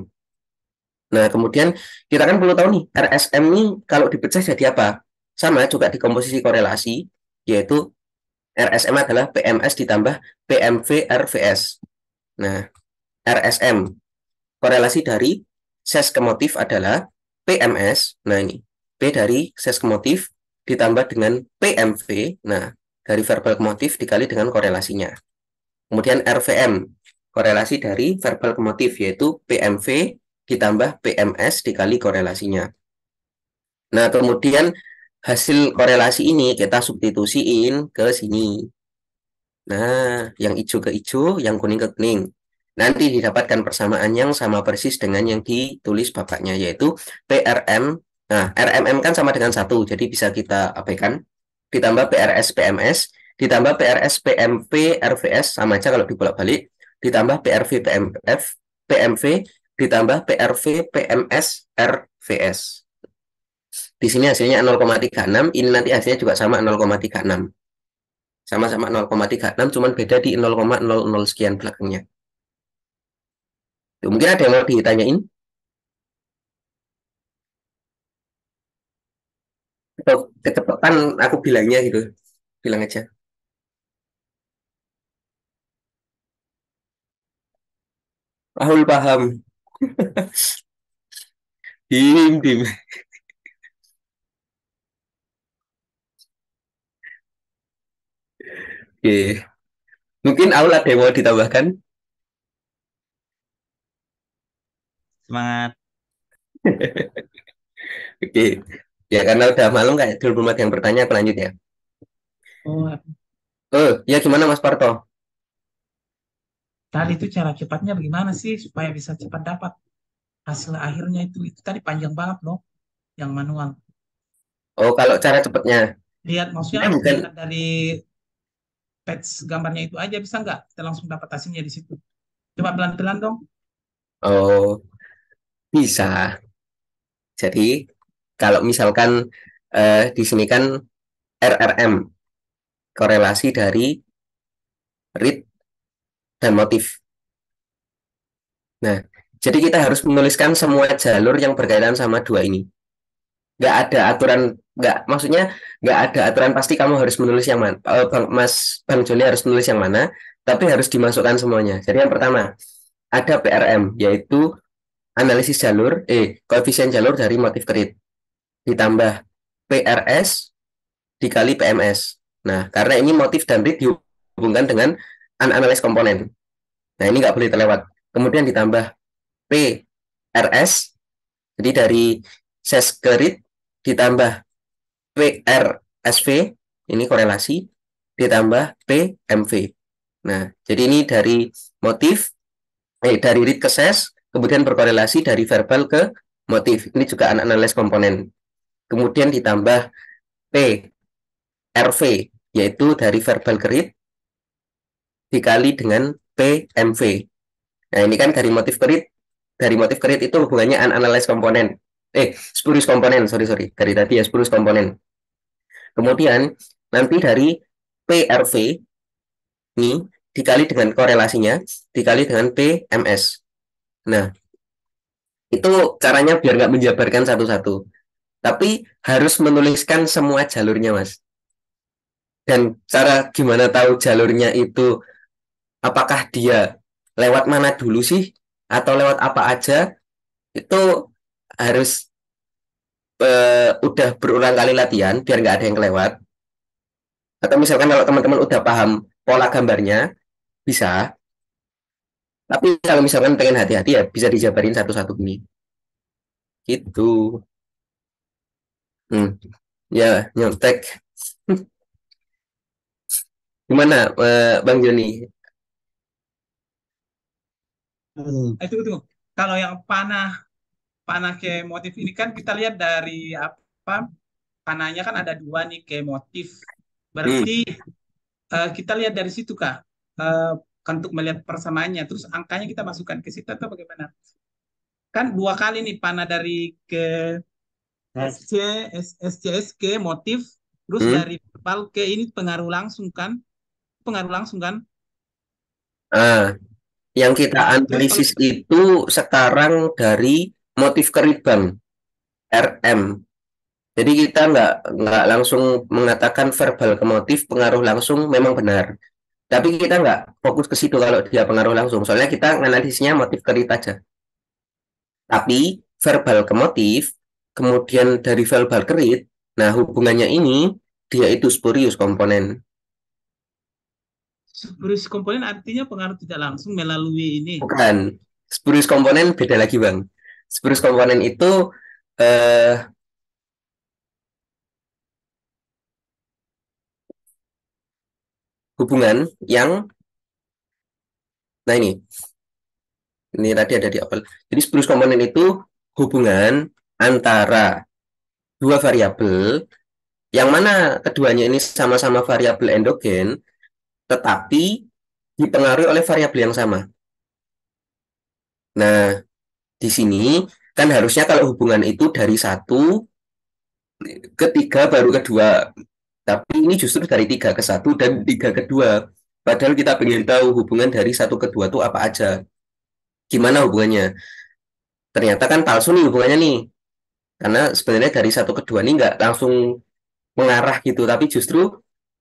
Nah, kemudian kita kan perlu tahu nih, RSM ini kalau dipecah jadi apa? Sama juga di komposisi korelasi, yaitu RSM adalah PMS ditambah PMV RVS. Nah, RSM, korelasi dari ses ke motif adalah PMS. Nah, ini, P dari ses ke motif ditambah dengan PMV, nah, dari verbal ke motif dikali dengan korelasinya. Kemudian RVM, korelasi dari verbal ke motif, yaitu PMV ditambah PMS dikali korelasinya. Nah, kemudian hasil korelasi ini kita substitusiin ke sini. Nah, yang hijau ke hijau, yang kuning ke kuning. Nanti didapatkan persamaan yang sama persis dengan yang ditulis bapaknya, yaitu PRM. Nah, RMM kan sama dengan 1, jadi bisa kita abaikan. Ditambah PRS PMS, ditambah PRS PMV RVS, sama aja kalau dibolak-balik. Ditambah PRV PMF, PMV, ditambah PRV PMS RVS. Di sini hasilnya 0,36, ini nanti hasilnya juga sama 0,36. Sama-sama 0,36, cuman beda di 0,00 sekian belakangnya. Mungkin ada yang mau ditanyain? Atau kecepatan aku bilangnya gitu. Bilang aja. Rahul paham. Dim. Oke. Mungkin Aul ada yang mau ditambahkan? Semangat. Oke. Ya, karena udah malam kayak belum ada yang bertanya, aku lanjut ya. Oh, Ya gimana Mas Parto? tadi itu cara cepatnya bagaimana sih supaya bisa cepat dapat hasil akhirnya itu tadi panjang banget loh yang manual. Oh, kalau cara cepatnya. Lihat maksudnya Bukan. lihat dari patch gambarnya itu aja bisa nggak kita langsung dapat hasilnya di situ. Coba pelan-pelan dong. Oh, bisa. Jadi, kalau misalkan di sini kan RRM, korelasi dari read dan motif. Nah, jadi kita harus menuliskan semua jalur yang berkaitan sama dua ini. Nggak ada aturan, maksudnya nggak ada aturan pasti kamu harus menulis yang mana. Bang Joni harus menulis yang mana, tapi harus dimasukkan semuanya. Jadi yang pertama, ada PRM, yaitu analisis jalur, koefisien jalur dari motif kerit. Ditambah PRS dikali PMS. Nah, karena ini motif dan read dihubungkan dengan analis komponen. Nah, ini nggak boleh terlewat. Kemudian ditambah PRS, jadi dari ses ke read, ditambah PRSV, ini korelasi, ditambah PMV. Nah, jadi ini dari motif, dari read ke ses, kemudian berkorelasi dari verbal ke motif. Ini juga analis komponen. Kemudian ditambah PRV, yaitu dari verbal ke read, dikali dengan PMV. Nah, ini kan dari motif ke read. Dari motif ke read itu hubungannya analis komponen. Spurious komponen, sorry. Dari tadi ya, spurious komponen. Kemudian, nanti dari PRV, ini dikali dengan korelasinya, dikali dengan PMS. Nah, itu caranya biar nggak menjabarkan satu-satu. Tapi harus menuliskan semua jalurnya, Mas. Dan cara gimana tahu jalurnya itu, apakah dia lewat mana dulu sih, atau lewat apa aja, itu harus udah berulang kali latihan, biar nggak ada yang kelewat. Atau misalkan kalau teman-teman udah paham pola gambarnya, bisa. Tapi kalau misalkan pengen hati-hati ya bisa dijabarin satu-satu ini. Gitu. Ya, nyontek. Gimana, Bang Joni? Itu. Kalau yang panah panah ke motif ini kan kita lihat dari apa? Panahnya kan ada dua nih ke motif. Berarti kita lihat dari situ Kak. Eh, untuk melihat persamaannya. Terus angkanya kita masukkan ke situ atau bagaimana? Kan dua kali nih panah dari ke SC, SCSK motif, terus dari verbal ke ini pengaruh langsung kan? Pengaruh langsung kan? Yang kita Nah, analisis itu sekarang dari motif kerit Bang, RM. Jadi kita nggak langsung mengatakan verbal ke motif pengaruh langsung memang benar. Tapi kita nggak fokus ke situ kalau dia pengaruh langsung. Soalnya kita analisisnya motif kerit aja. Tapi verbal ke motif, kemudian dari verbal kerit, nah hubungannya ini dia itu spurious komponen. spurious komponen artinya pengaruh tidak langsung melalui ini. Bukan. Spurious komponen beda lagi Bang. Spurious komponen itu hubungan yang, nah ini tadi ada di apel. Jadi spurious komponen itu hubungan antara dua variabel yang mana keduanya ini sama-sama variabel endogen, tetapi dipengaruhi oleh variabel yang sama. Nah, di sini kan harusnya kalau hubungan itu dari satu ke tiga baru kedua. Tapi ini justru dari tiga ke satu dan tiga ke dua. Padahal kita ingin tahu hubungan dari satu ke dua itu apa aja. Gimana hubungannya? Ternyata kan palsu nih hubungannya nih. Karena sebenarnya dari satu ke dua ini nggak langsung mengarah gitu, tapi justru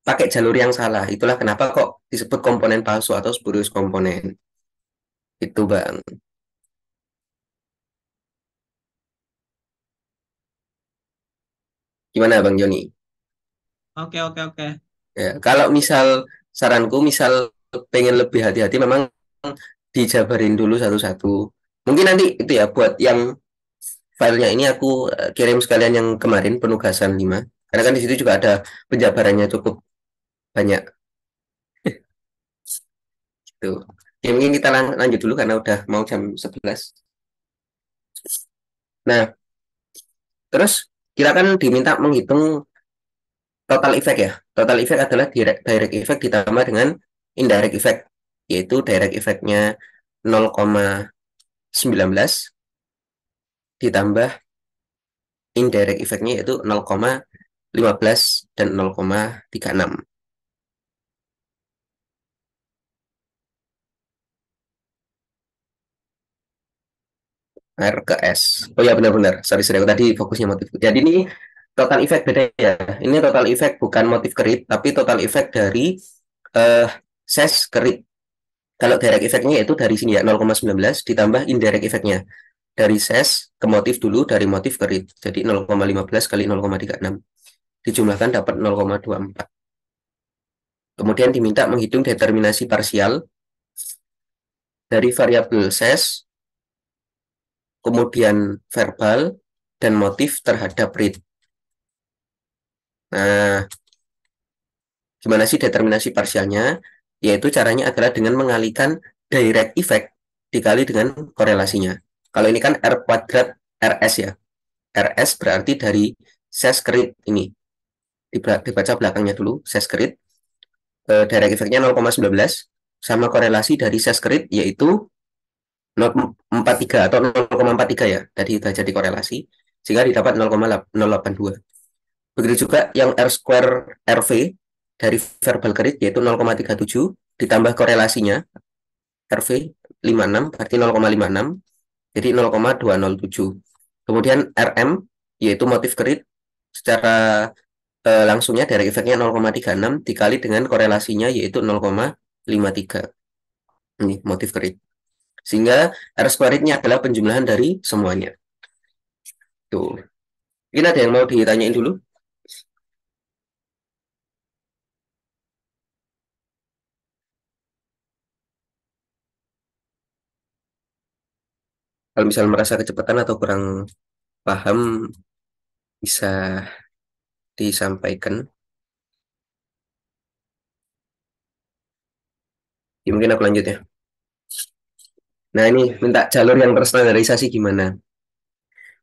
pakai jalur yang salah. Itulah kenapa kok disebut komponen palsu atau spurious komponen. Itu Bang. Gimana Bang Joni? Oke. Ya, kalau misal saranku, misal pengen lebih hati-hati, memang dijabarin dulu satu-satu. Mungkin nanti itu ya buat yang filenya ini aku kirim sekalian yang kemarin penugasan 5. Karena kan di situ juga ada penjabarannya cukup banyak. Gitu. Ya, mungkin kita lanjut dulu karena udah mau jam 11. Nah, terus kita kan diminta menghitung total effect ya. Total effect adalah direct effect ditambah dengan indirect effect, yaitu direct effect-nya 0,19 ditambah indirect effect-nya yaitu 0,15 dan 0,36. R ke S. Oh ya benar-benar. Sorry, aku tadi fokusnya motif. Jadi ini total effect beda ya. Ini total effect bukan motif kerit, tapi total effect dari ses kerit. Kalau direct effect-nya itu dari sini ya 0,19 ditambah indirect effect-nya. Dari ses ke motif dulu, dari motif kerit. Jadi 0,15 kali 0,36. Dijumlahkan dapat 0,24. Kemudian diminta menghitung determinasi parsial dari variabel ses, kemudian verbal, dan motif terhadap read. Nah, gimana sih determinasi parsialnya? Yaitu caranya adalah dengan mengalihkan direct effect dikali dengan korelasinya. Kalau ini kan R kuadrat RS ya. RS berarti dari ses kerit ini. Dibaca belakangnya dulu, ses kerit. Direct effect-nya 0,19 sama korelasi dari ses kerit yaitu 0,43 atau 0,43 ya. Tadi sudah jadi korelasi. Sehingga didapat 0,082. Begitu juga yang R square RV dari verbal kerit yaitu 0,37 ditambah korelasinya RV 56 berarti 0,56 jadi 0,207. Kemudian RM yaitu motif kerit secara langsungnya direct effect-nya 0,36 dikali dengan korelasinya yaitu 0,53. Ini motif kerit. Sehingga R square-nya adalah penjumlahan dari semuanya. Tuh. Ini ada yang mau ditanyain dulu? Kalau misalnya merasa kecepatan atau kurang paham, bisa disampaikan. Ya, mungkin aku lanjut ya. Nah, ini minta jalur yang terstandarisasi gimana?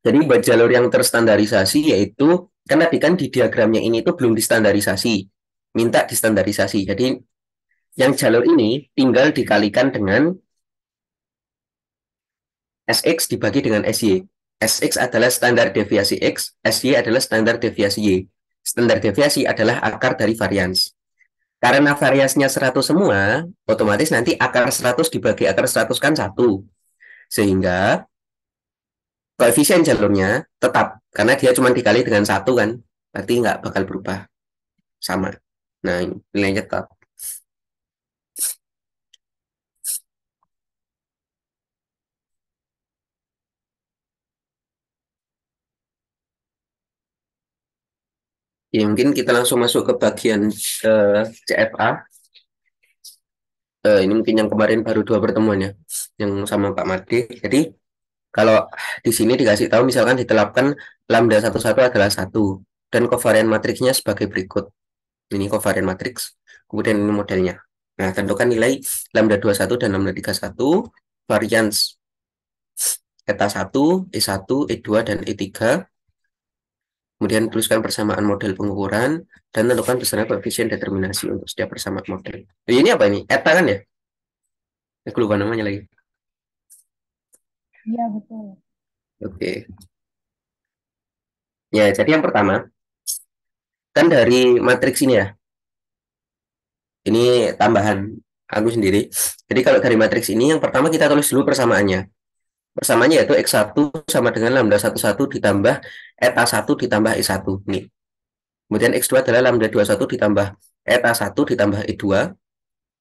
Jadi buat jalur yang terstandarisasi yaitu, kan tadi kan di diagramnya ini itu belum distandarisasi. Minta distandarisasi. Jadi yang jalur ini tinggal dikalikan dengan SX dibagi dengan SY. SX adalah standar deviasi X, SY adalah standar deviasi Y. Standar deviasi adalah akar dari varians. Karena variasinya 100 semua, otomatis nanti akar 100 dibagi akar 100 kan 1. Sehingga koefisien jalurnya tetap. Karena dia cuma dikali dengan 1 kan. Berarti nggak bakal berubah. Sama. Nah, nilainya tetap. Ya, mungkin kita langsung masuk ke bagian CFA. Ini mungkin yang kemarin baru 2 pertemuannya, yang sama Pak Made. Jadi kalau di sini dikasih tahu misalkan diterapkan lambda 11 adalah 1 dan kovarian matriksnya sebagai berikut. Ini kovarian matriks, kemudian ini modelnya. Nah, tentukan nilai lambda 21 dan lambda 31, varians eta 1, E1, E2 dan E3. Kemudian tuliskan persamaan model pengukuran dan tentukan besaran koefisien determinasi untuk setiap persamaan model. Jadi ini apa ini? Eta kan ya? Aku lupa namanya lagi. Iya, betul. Oke. Ya, jadi yang pertama, kan dari matriks ini ya, ini tambahan aku sendiri. Jadi kalau dari matriks ini, yang pertama kita tulis dulu persamaannya. Persamaannya yaitu X1 sama dengan lambda 11 ditambah eta 1 ditambah E1. Nih. Kemudian X2 adalah lambda 21 ditambah eta 1 ditambah E2.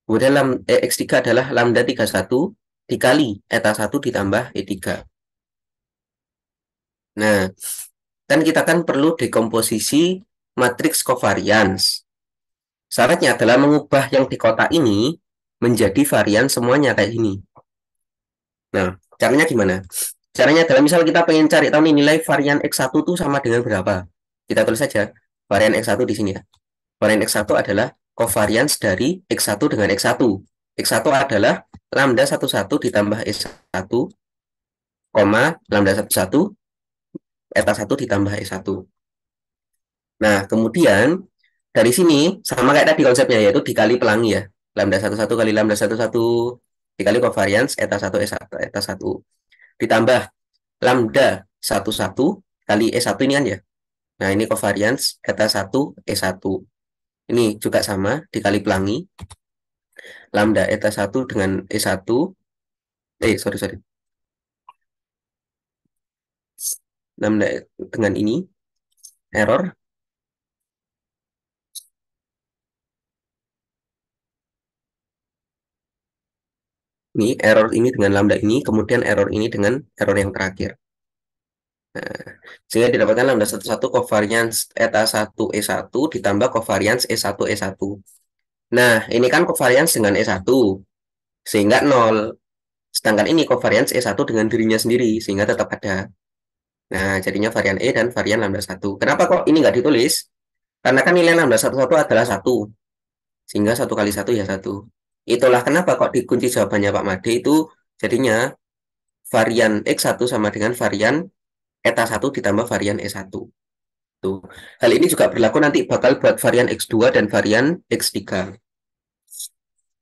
Kemudian X3 adalah lambda 31 dikali eta 1 ditambah E3. Nah, kan kita kan perlu dekomposisi matriks covariance. Syaratnya adalah mengubah yang di kotak ini menjadi varian semuanya kayak ini. Nah, caranya gimana? Caranya adalah misal kita pengen cari tahu nih nilai varian X1 itu sama dengan berapa. Kita tulis saja varian X1 di sini ya. Varian X1 adalah covariance dari X1 dengan X1. X1 adalah lambda 11 ditambah E1, lambda 11, eta 1 ditambah E1. Nah, kemudian dari sini sama kayak tadi konsepnya yaitu dikali pelangi ya. Lambda 11 kali lambda 11 dikali covariance eta 1 eta 1 ditambah lambda 11 kali E1 ini kan ya. Nah, ini covariance eta 1 E1. Ini juga sama dikali pelangi. Lambda eta 1 dengan E1. Sorry. Lambda dengan ini error. Ini error ini dengan lambda ini, kemudian error ini dengan error yang terakhir. Nah, sehingga didapatkan lambda 11 covariance eta 1 E1 ditambah covariance E1 E1. Nah, ini kan covariance dengan E1 sehingga 0. Sedangkan ini covariance E1 dengan dirinya sendiri sehingga tetap ada. Nah, jadinya varian E dan varian lambda 1. Kenapa kok ini nggak ditulis? Karena kan nilai lambda 11 adalah 1. Sehingga 1 kali 1 ya 1. Itulah kenapa kok di kunci jawabannya Pak Made itu jadinya varian X1 sama dengan varian eta 1 ditambah varian E1. Tuh. Hal ini juga berlaku nanti bakal buat varian X2 dan varian X3.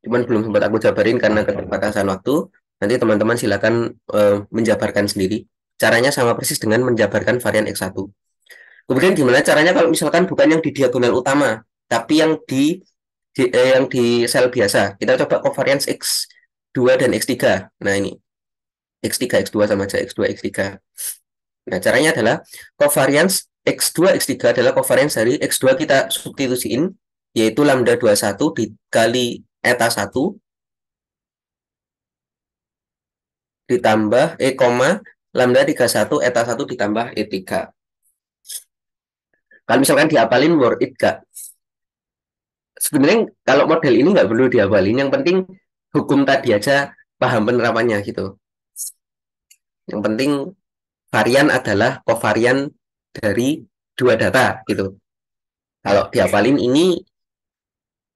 Cuman belum sempat aku jabarin karena keterbatasan waktu. Nanti teman-teman silakan menjabarkan sendiri. Caranya sama persis dengan menjabarkan varian X1. Kemudian gimana caranya kalau misalkan bukan yang di diagonal utama, tapi yang di sel biasa. Kita coba covariance X2 dan X3. Nah, ini X3, X2 sama aja, X2, X3. Nah, caranya adalah covariance X2, X3 adalah covariance dari X2 kita substitusiin, yaitu lambda 21 dikali eta 1 ditambah lambda 31 eta 1 ditambah E3. Kalau misalkan diapalin worth it gak? Sebenarnya kalau model ini nggak perlu dihafalin, yang penting hukum tadi aja paham penerapannya gitu. Yang penting varian adalah covarian dari dua data gitu. Kalau dihafalin ini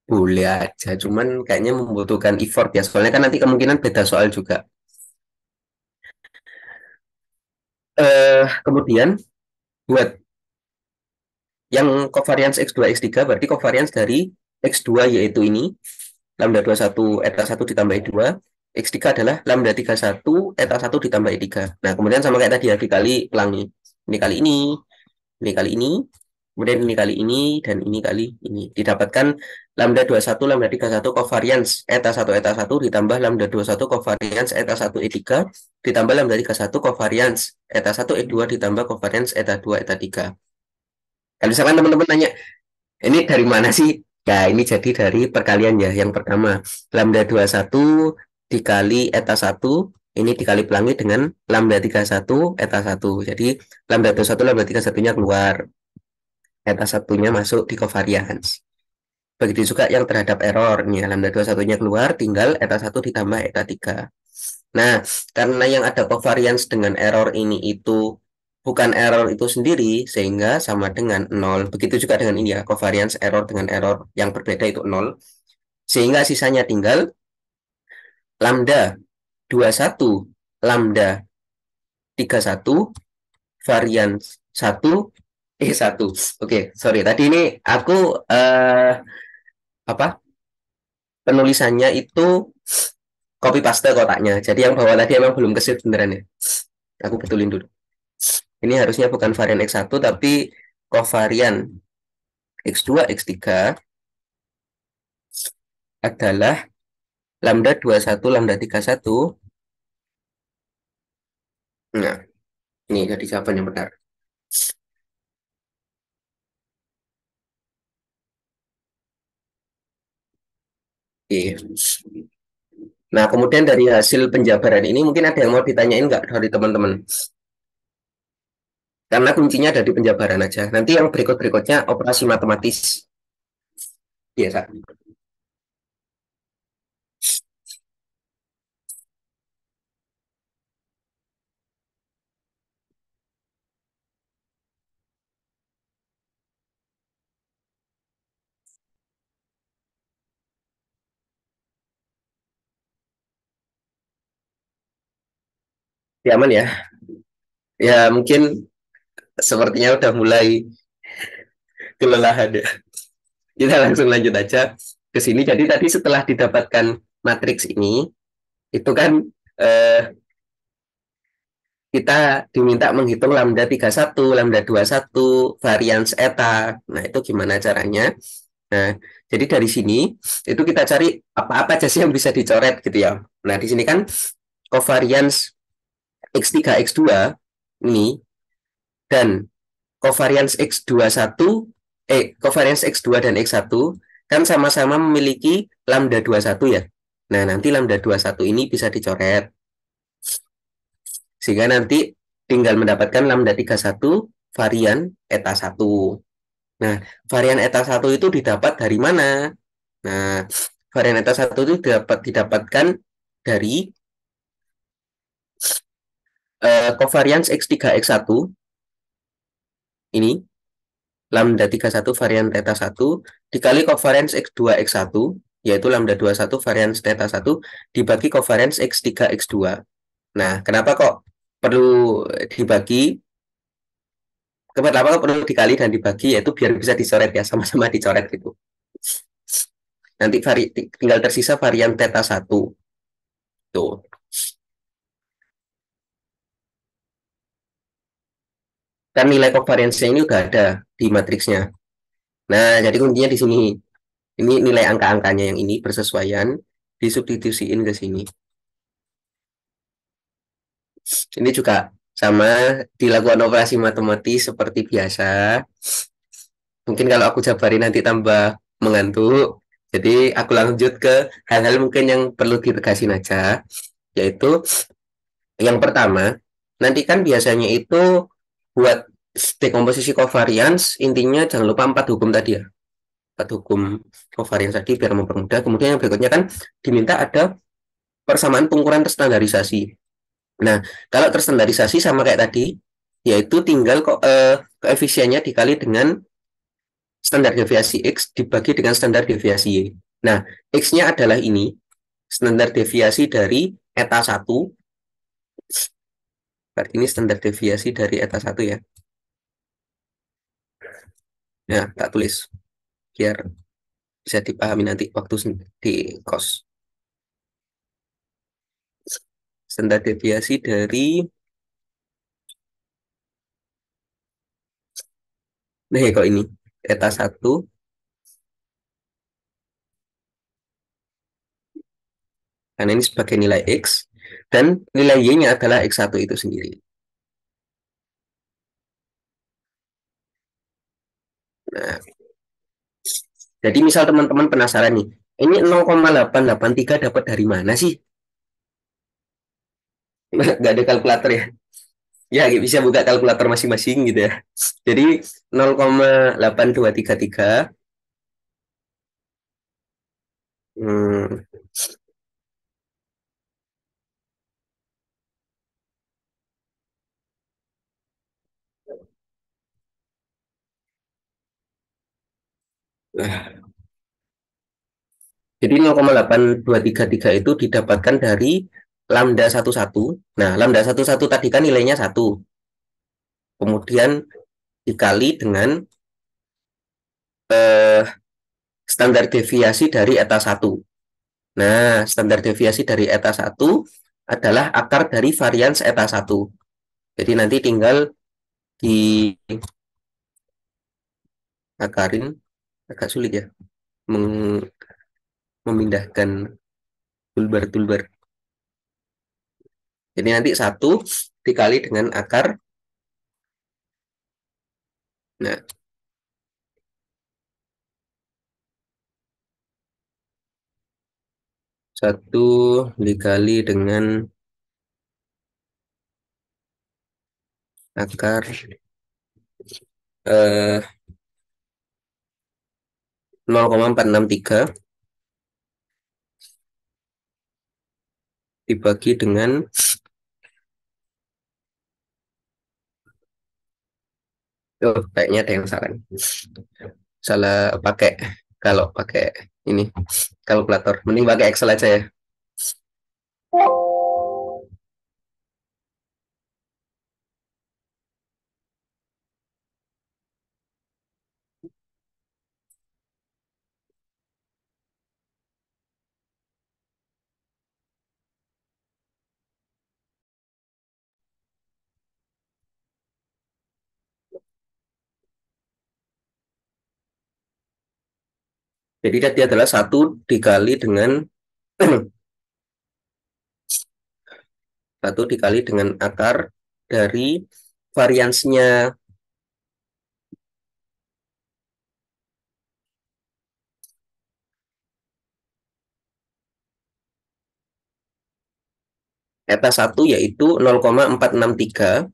Boleh aja, cuman kayaknya membutuhkan effort ya. Soalnya kan nanti kemungkinan beda soal juga. Kemudian buat yang covariance X2 X3 berarti covariance dari X2 yaitu ini lambda 21 eta 1 ditambah E2. X3 adalah lambda 31 eta 1 ditambah E3. Nah, kemudian sama kayak tadi ya dikali pelangi. Ini kali ini kali ini, kemudian ini kali ini, dan ini kali ini. Didapatkan lambda 21, lambda 31 covariance eta 1 eta 1 ditambah lambda 21 covariance eta 1 E3 ditambah lambda 31 covariance eta 1 E2 ditambah covariance eta 2 eta 3. Kalau misalkan teman-teman nanya, ini dari mana sih? Ya, ini jadi dari perkalian ya. Yang pertama, lambda 21 dikali eta 1, ini dikali pelangi dengan lambda 31 eta 1. Jadi, lambda 21, lambda 31-nya keluar. Eta 1-nya masuk di covariance. Begitu juga yang terhadap error. Nih, lambda 21-nya keluar, tinggal eta 1 ditambah eta 3. Nah, karena yang ada covariance dengan error ini itu bukan error itu sendiri, sehingga sama dengan 0. Begitu juga dengan ini ya, covariance error dengan error yang berbeda itu 0. Sehingga sisanya tinggal lambda 21, lambda 31, varians 1, E1. Oke, sorry. Tadi ini aku penulisannya itu copy paste kotaknya. Jadi yang bawah tadi emang belum kesip beneran ya. Aku betulin dulu. Ini harusnya bukan varian X1 tapi kovarian X2 X3 adalah lambda 21 lambda 31. Nah, ini jadi jawaban yang benar. Oke. Nah, kemudian dari hasil penjabaran ini mungkin ada yang mau ditanyain nggak dari teman-teman? Karena kuncinya ada di penjabaran aja. Nanti yang berikut-berikutnya operasi matematis. Biasa. Ya, aman ya. Ya, mungkin sepertinya udah mulai kelelahan ya. Kita langsung lanjut aja ke sini. Jadi tadi setelah didapatkan matriks ini, itu kan kita diminta menghitung lambda 31, lambda 21, varians eta. Nah, itu gimana caranya? Nah, jadi dari sini itu kita cari apa-apa aja sih yang bisa dicoret gitu ya. Nah, di sini kan covariance X3, X2 ini dan covariance X21 covariance X2 dan X1 kan sama-sama memiliki lambda 21 ya. Nah, nanti lambda 21 ini bisa dicoret. Sehingga nanti tinggal mendapatkan lambda 31 varian eta 1. Nah, varian eta 1 itu didapat dari mana? Nah, varian eta 1 itu didapatkan dari covariance X3 X1 ini lambda 31 varian theta 1 dikali covariance X2 X1 yaitu lambda 21 varian theta 1 dibagi covariance X3 X2. Nah, kenapa kok perlu dibagi? Kenapa kok perlu dikali dan dibagi? Yaitu biar bisa dicoret ya, sama-sama dicoret gitu. Nanti tinggal tersisa varian theta 1. Tuh. Kan nilai covariance-nya ini udah ada di matriksnya. Nah, jadi kuncinya di sini. Ini nilai angka-angkanya yang ini bersesuaian, disubstitusiin ke sini. Ini juga sama dilakukan operasi matematis seperti biasa. Mungkin kalau aku jabarin nanti tambah mengantuk. Jadi aku lanjut ke hal-hal mungkin yang perlu ditegasin aja. Yaitu yang pertama, nanti kan biasanya itu buat dekomposisi covariance, intinya jangan lupa 4 hukum tadi ya. 4 hukum covariance tadi biar mempermudah. Kemudian yang berikutnya kan diminta ada persamaan pengukuran terstandarisasi. Nah, kalau terstandarisasi sama kayak tadi, yaitu tinggal koefisiennya dikali dengan standar deviasi X dibagi dengan standar deviasi Y. Nah, X-nya adalah ini, standar deviasi dari eta 1. Ini standar deviasi dari eta 1 ya. Nah, tak tulis biar bisa dipahami nanti waktu di kos. Standar deviasi dari kok ini eta 1 karena ini sebagai nilai X dan nilai Y-nya adalah X1 itu sendiri. Nah, jadi misal teman-teman penasaran nih, ini 0,883 dapat dari mana sih? Nggak ada kalkulator ya? Ya, bisa buka kalkulator masing-masing gitu ya. Jadi 0,8233 Jadi 0,8233 itu didapatkan dari lambda 11. Nah, lambda 11 tadi kan nilainya 1. Kemudian dikali dengan standar deviasi dari eta 1. Nah, standar deviasi dari eta 1 adalah akar dari varians eta 1. Jadi nanti tinggal di akarin, agak sulit ya memindahkan toolbar. Jadi nanti 1 dikali dengan akar. Nah, 1 dikali dengan akar 0,463 dibagi dengan kayaknya ada yang salah pakai kalau pakai ini kalkulator. Mending pakai Excel aja ya. Jadi tadi adalah 1 dikali dengan 1 dikali dengan akar dari variansnya eta 1 yaitu 0,463,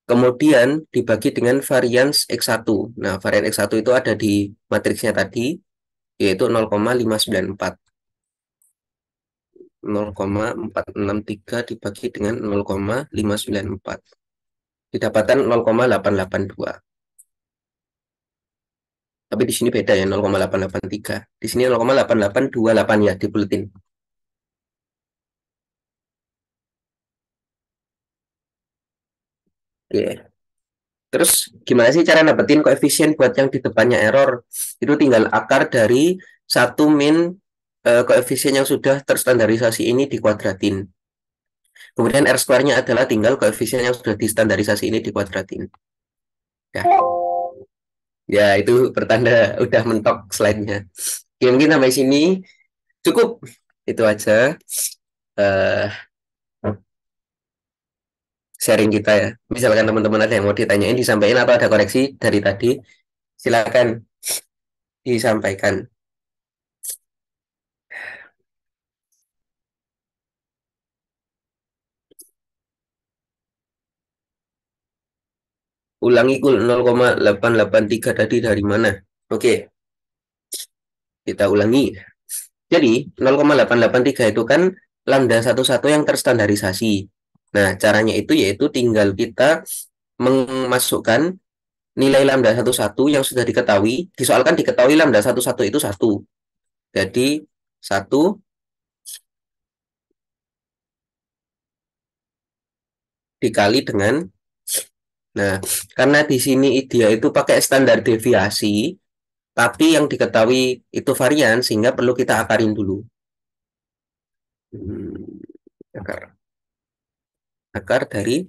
kemudian dibagi dengan varians X1. Nah, varian X1 itu ada di matriksnya tadi, yaitu 0,594. 0,463 dibagi dengan 0,594. Didapatkan 0,882. Tapi di sini beda ya, 0,883. Di sini 0,8828 ya, di buletin. Oke. Terus gimana sih cara dapetin koefisien buat yang di depannya error? Itu tinggal akar dari 1 min koefisien yang sudah terstandarisasi ini dikuadratin. Kemudian R square-nya adalah tinggal koefisien yang sudah distandarisasi ini dikuadratin. Ya, itu pertanda udah mentok slide-nya. Oke, mungkin sampai sini cukup. Itu aja sharing kita ya. Misalkan teman-teman ada yang mau ditanyain, disampaikan atau ada koreksi dari tadi, silakan disampaikan. Ulangi kul 0,883 tadi dari mana? Oke. Kita ulangi. Jadi 0,883 itu kan lambda 11 yang terstandarisasi. Nah, caranya itu yaitu tinggal kita memasukkan nilai lambda 11 yang sudah diketahui, disoalkan diketahui lambda 11 itu 1. Jadi 1 dikali dengan, nah, karena di sini dia itu pakai standar deviasi, tapi yang diketahui itu varian, sehingga perlu kita akarin dulu. Akar. Akar dari,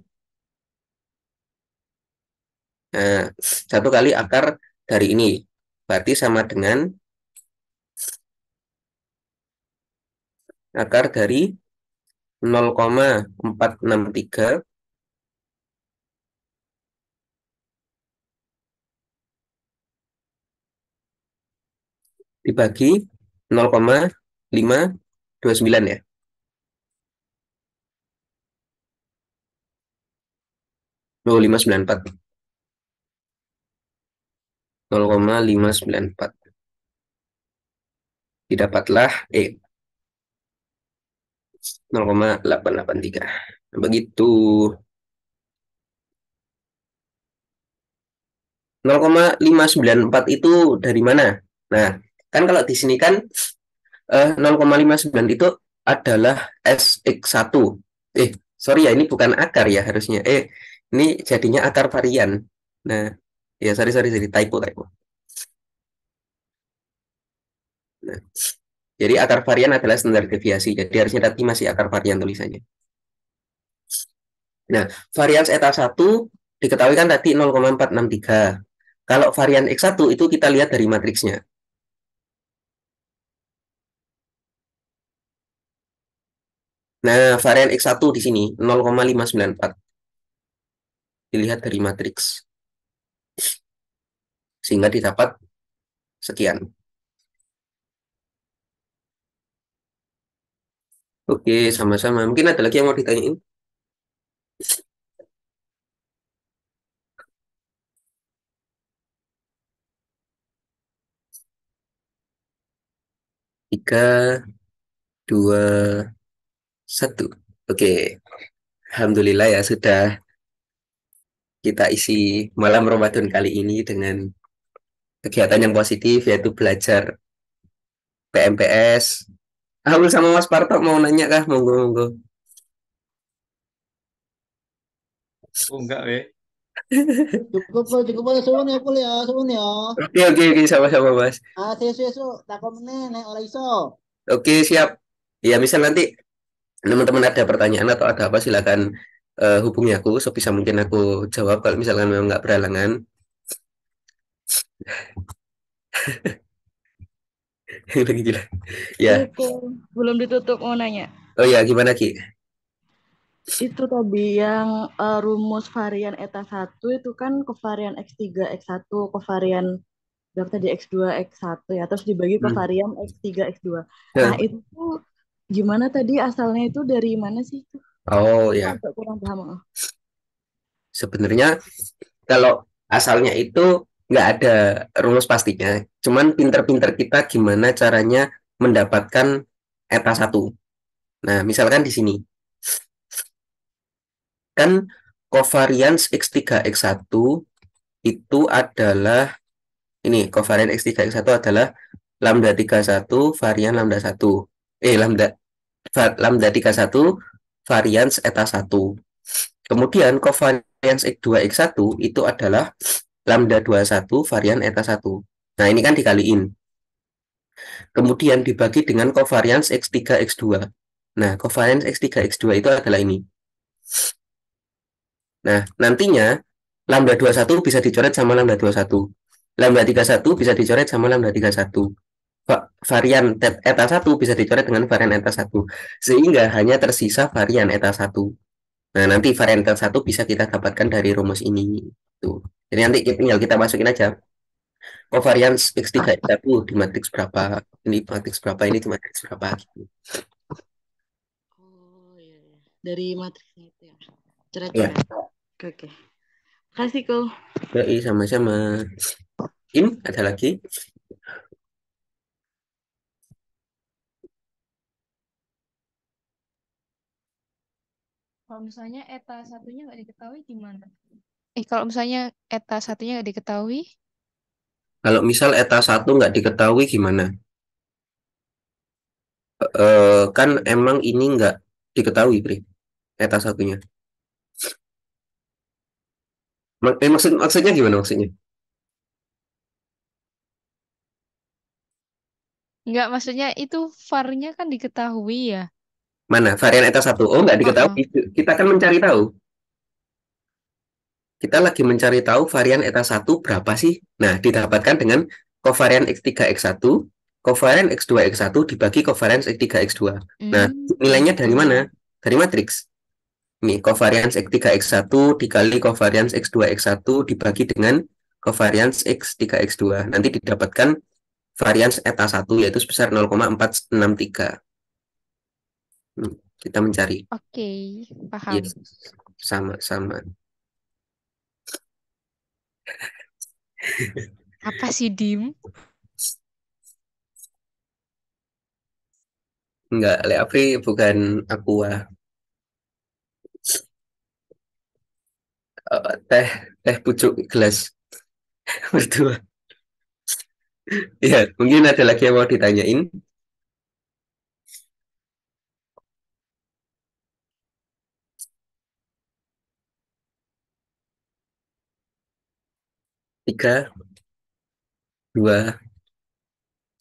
nah, 1 kali akar dari ini. Berarti sama dengan akar dari 0,463 dibagi 0,529 ya. Oh, 594. 0,594. Didapatlah 0,883. Begitu. 0,594 itu dari mana? Nah, kan kalau di sini kan 0,59 itu adalah SX1. Sorry ya, ini bukan akar ya harusnya. Ini jadinya akar varian. Nah, ya sorry, typo. Nah, jadi akar varian adalah standar deviasi. Jadi harusnya tadi masih akar varian tulisannya. Nah, varian eta 1 diketahui kan tadi 0,463. Kalau varian X1 itu kita lihat dari matriksnya. Nah, varian X1 di sini 0,594. Dilihat dari matriks. Sehingga didapat sekian. Oke, sama-sama. Mungkin ada lagi yang mau ditanyain? Tiga, dua, satu. Oke, alhamdulillah ya sudah kita isi malam Ramadan kali ini dengan kegiatan yang positif, yaitu belajar PMPS. Aku sama Mas Parto mau nanya kah? Monggo. Oh, enggak, weh. Cukup suwun ya. Oke, sama-sama Mas. Sesu takon meneh nek ora iso. Oke, siap. Ya, misal nanti teman-teman ada pertanyaan atau ada apa, silakan hubungi aku sebisa mungkin aku jawab kalau misalkan memang nggak berhalangan. Lagi gila. Ya. Belum ditutup mau nanya. Oh ya, gimana Ki? Itu tadi yang rumus varian eta 1 itu kan kovarian X3, X1, kovarian berapa tadi X2, X1 ya, terus dibagi ke varian X3, X2. Nah, itu gimana tadi asalnya itu dari mana sih itu? Oh ya. Agak kurang paham. Sebenarnya kalau asalnya itu nggak ada rumus pastinya. Cuman pinter-pinter kita gimana caranya mendapatkan eta 1. Nah, misalkan di sini. Kan covariance X3, X1 itu adalah, ini covariance X3, X1 adalah lambda 31 varian lambda 1. Lambda 31 varians eta 1. Kemudian covariance X2, X1 itu adalah lambda 21 varian eta 1. Nah, ini kan dikaliin. Kemudian dibagi dengan covariance X3, X2. Nah, covariance X3, X2 itu adalah ini. Nah, nantinya lambda 21 bisa dicoret sama lambda 21. Lambda 31 bisa dicoret sama lambda 31. Varian eta 1 bisa dicoret dengan varian eta 1. Sehingga hanya tersisa varian eta 1. Nah, nanti varian eta 1 bisa kita dapatkan dari rumus ini. Tuh. Jadi nanti tinggal kita masukin aja covariance X3, X1 di matriks berapa, ini matriks berapa, ini di matriks berapa gitu. Oh iya, iya. Dari matriksnya itu ya. Ya. Oke. Kasih Kul. Yoi, sama-sama. Ada lagi? Kalau misalnya eta satunya nggak diketahui gimana? Kalau misalnya eta satunya nggak diketahui, Kalau misal eta 1 nggak diketahui gimana? Kan emang ini nggak diketahui, Pri. Eta satunya. Maksudnya gimana maksudnya? nggak maksudnya itu var-nya kan diketahui ya. Mana? Varian eta 1? Oh, nggak Heeh. diketahui. Kita kan mencari tahu. Kita lagi mencari tahu varian eta 1 berapa sih? Nah, didapatkan dengan kovarian X3 X1, kovarian X2 X1 dibagi kovarian X3 X2. Nah, nilainya dari Gitu. mana? Dari matriks. Nih, kovarians X3 X1 dikali kovarians X2 X1 dibagi dengan kovarians X3 X2. Nanti didapatkan varians eta 1 yaitu sebesar 0,463. Kita mencari. Oke, paham. Yes, sama-sama. Apa sih, Dim? Enggak, Le Apri bukan Aqua. Teh teh pucuk gelas berdua. Ya, mungkin ada lagi yang mau ditanyain. Tiga, dua,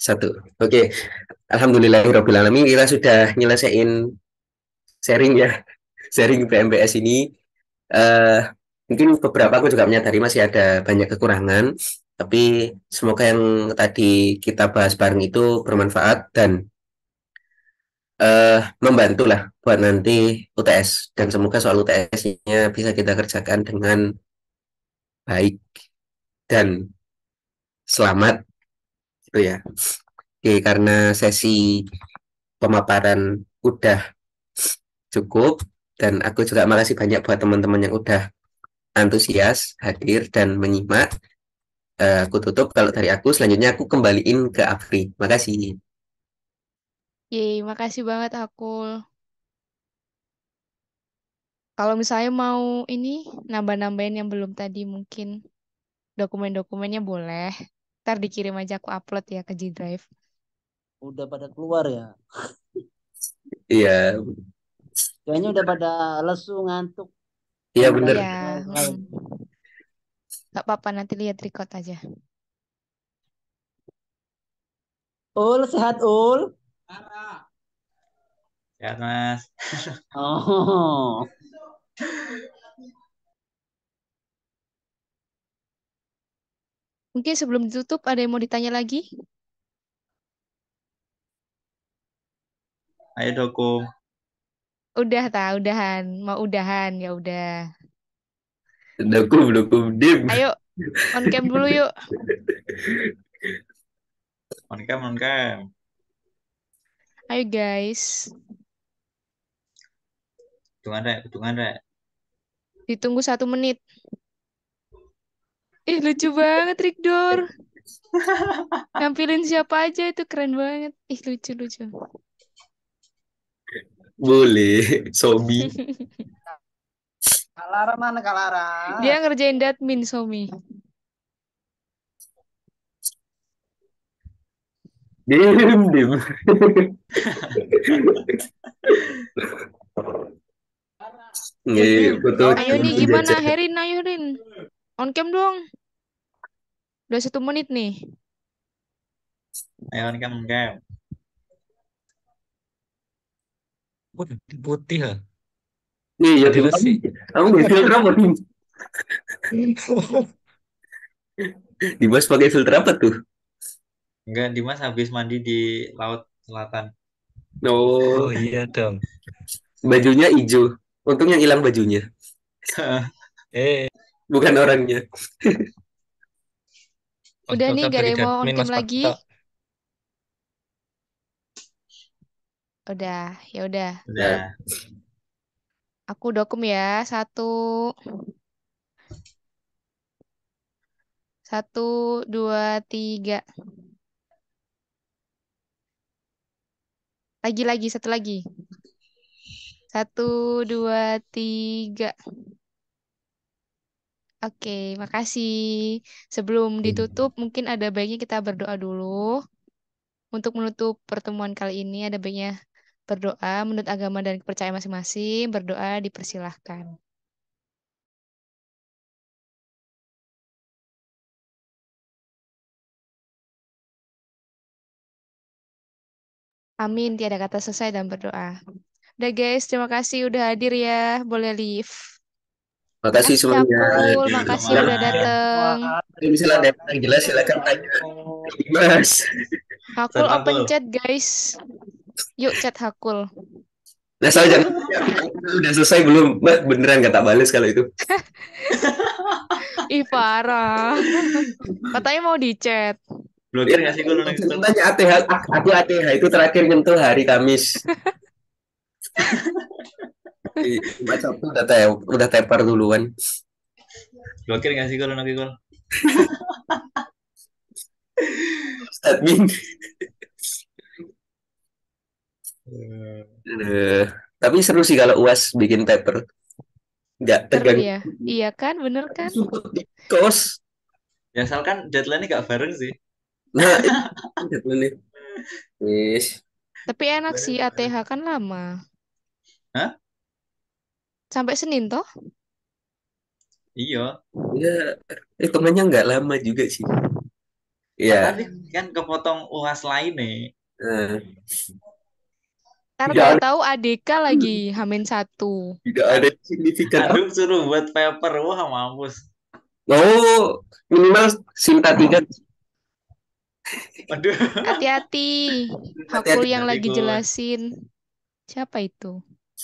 satu. Oke, Alhamdulillahirobbilalamin kita sudah nyelesain sharing ya, sharing PMBS ini. eh Mungkin beberapa aku juga menyadari masih ada banyak kekurangan, tapi semoga yang tadi kita bahas bareng itu bermanfaat dan membantu lah buat nanti UTS, dan semoga soal UTS-nya bisa kita kerjakan dengan baik dan selamat gitu ya. Oke, karena sesi pemaparan udah cukup dan aku juga makasih banyak buat teman-teman yang udah antusias hadir dan menyimak. Aku tutup kalau dari aku, selanjutnya aku kembaliin ke Afri. Makasih. Yeay, makasih banget Akul. Kalau misalnya mau ini nambah-nambahin yang belum tadi mungkin dokumen-dokumennya boleh. Ntar dikirim aja aku upload ya ke G Drive. Udah pada keluar ya. Iya, Kayaknya udah pada lesu ngantuk. iya Yang bener. lain Ya, lain. nggak apa-apa nanti lihat record aja. Ul sehat Ul. Ya, Mas. Oh. Mungkin sebelum ditutup ada yang mau ditanya lagi? Ayo Dokum. Udah tahu, udahan. Mau udahan, ya udah. Dukum, dim. Ayo, on cam dulu yuk. On cam, on cam. Ayo guys. Hitungan, Rek. Ditunggu 1 menit. Lucu banget, Rikdor. Nampilin siapa aja itu keren banget. Lucu-lucu. Boleh, Sobi. Kalara mana Kalara? Dia ngerjain Datmin, Somi. Dim. Foto Ayo nih, gimana? Herin, ayo Herin. On cam dong. Udah 1 menit nih. Ayo on cam, on cam. Waduh, putih ya. Iya, Tadi besi. kamu nggak filter apa nih? Dimas pakai filter apa tuh? Enggak, Dimas habis mandi di Laut Selatan. Oh, Oh iya dong. bajunya hijau. Untung yang hilang bajunya, bukan orangnya. Udah nih, Oke, gak ada bagi yang mau on Datmin, cam Mas lagi. Fakta. Udah, ya udah. Udah. Aku dokum ya. 1, 1, 2, 3. Lagi, 1 lagi. 1, 2, 3. Oke, makasih. Sebelum ditutup, mungkin ada baiknya kita berdoa dulu. Untuk menutup pertemuan kali ini, ada baiknya berdoa menurut agama dan kepercayaan masing-masing. Berdoa dipersilahkan. Amin, tiada kata selesai dan berdoa. Udah guys, terima kasih udah hadir ya. Boleh leave. Makasih Makasih semuanya. Hakul, makasih udah dateng. Kalau misalnya ada yang jelas silakan tanya. Mas. Hakul Chat open Hakul. chat guys. Yuk chat Hakul. Nah, soal jangan udah selesai belum? Mbak, beneran gak tak balas kalau itu. Ih parah. Katanya mau di chat. Blokir nggak sih gue nanti? Tanya ATH, aku ATH itu terakhir nyentuh hari Kamis. Mbak Sabtu udah tepar duluan. Blokir nggak sih gue nanti gue? Admin. Tapi seru sih kalau UAS bikin paper. Nggak Seru tegang. ya? Iya kan, bener kan? Di kos. Ya asalkan deadline-nya nggak bareng sih. Nah, itu nih. Wis. Tapi enak sih ATH kan lama. Hah? Sampai Senin toh? Iya. Ya, hitungannya nggak lama juga sih. Ya, Ya. tapi kan kepotong UAS lain nih. Ntar Tidak ada, tahu ADK lagi H-1. tidak ada signifikan. Aduh suruh buat paper, wah mampus. Oh, minimal Sinta 3. Aduh. Hati-hati. Hakul yang lagi jelasin. Siapa itu?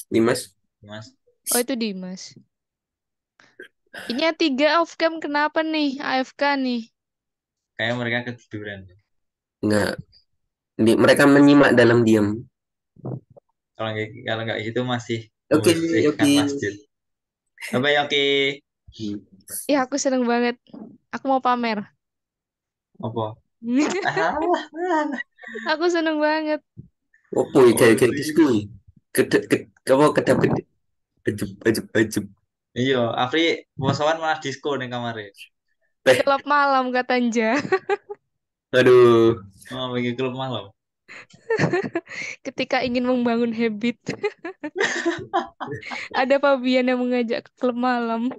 Dimas. Oh itu Dimas. Ini yang 3 off cam kenapa nih? AFK nih. Kayak mereka ketiduran. Enggak. Mereka menyimak dalam diam. Kalau nggak gitu masih Oke, membersihkan masjid. Apa ya, oke? Ya aku seneng banget. Aku mau pamer. Apa? Aku seneng banget. Opo kayak diskui. Kedap ajeb. Iya, Afri bosan malah disco nih kamarnya. Klub malam kata Anja. Aduh. Oh, lagi klub malam. Ketika ingin membangun habit. Ada Fabian yang mengajak ke klub malam.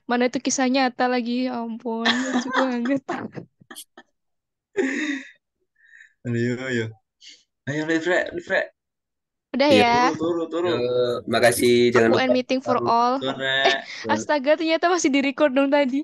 Mana itu kisah nyata lagi, ya ampun, lucu banget. Ayo. Ayo, Livre. Udah Iya. ya. Turu. Makasih, jangan Aku lupa. end meeting for all. Astaga, ternyata masih di record dong tadi.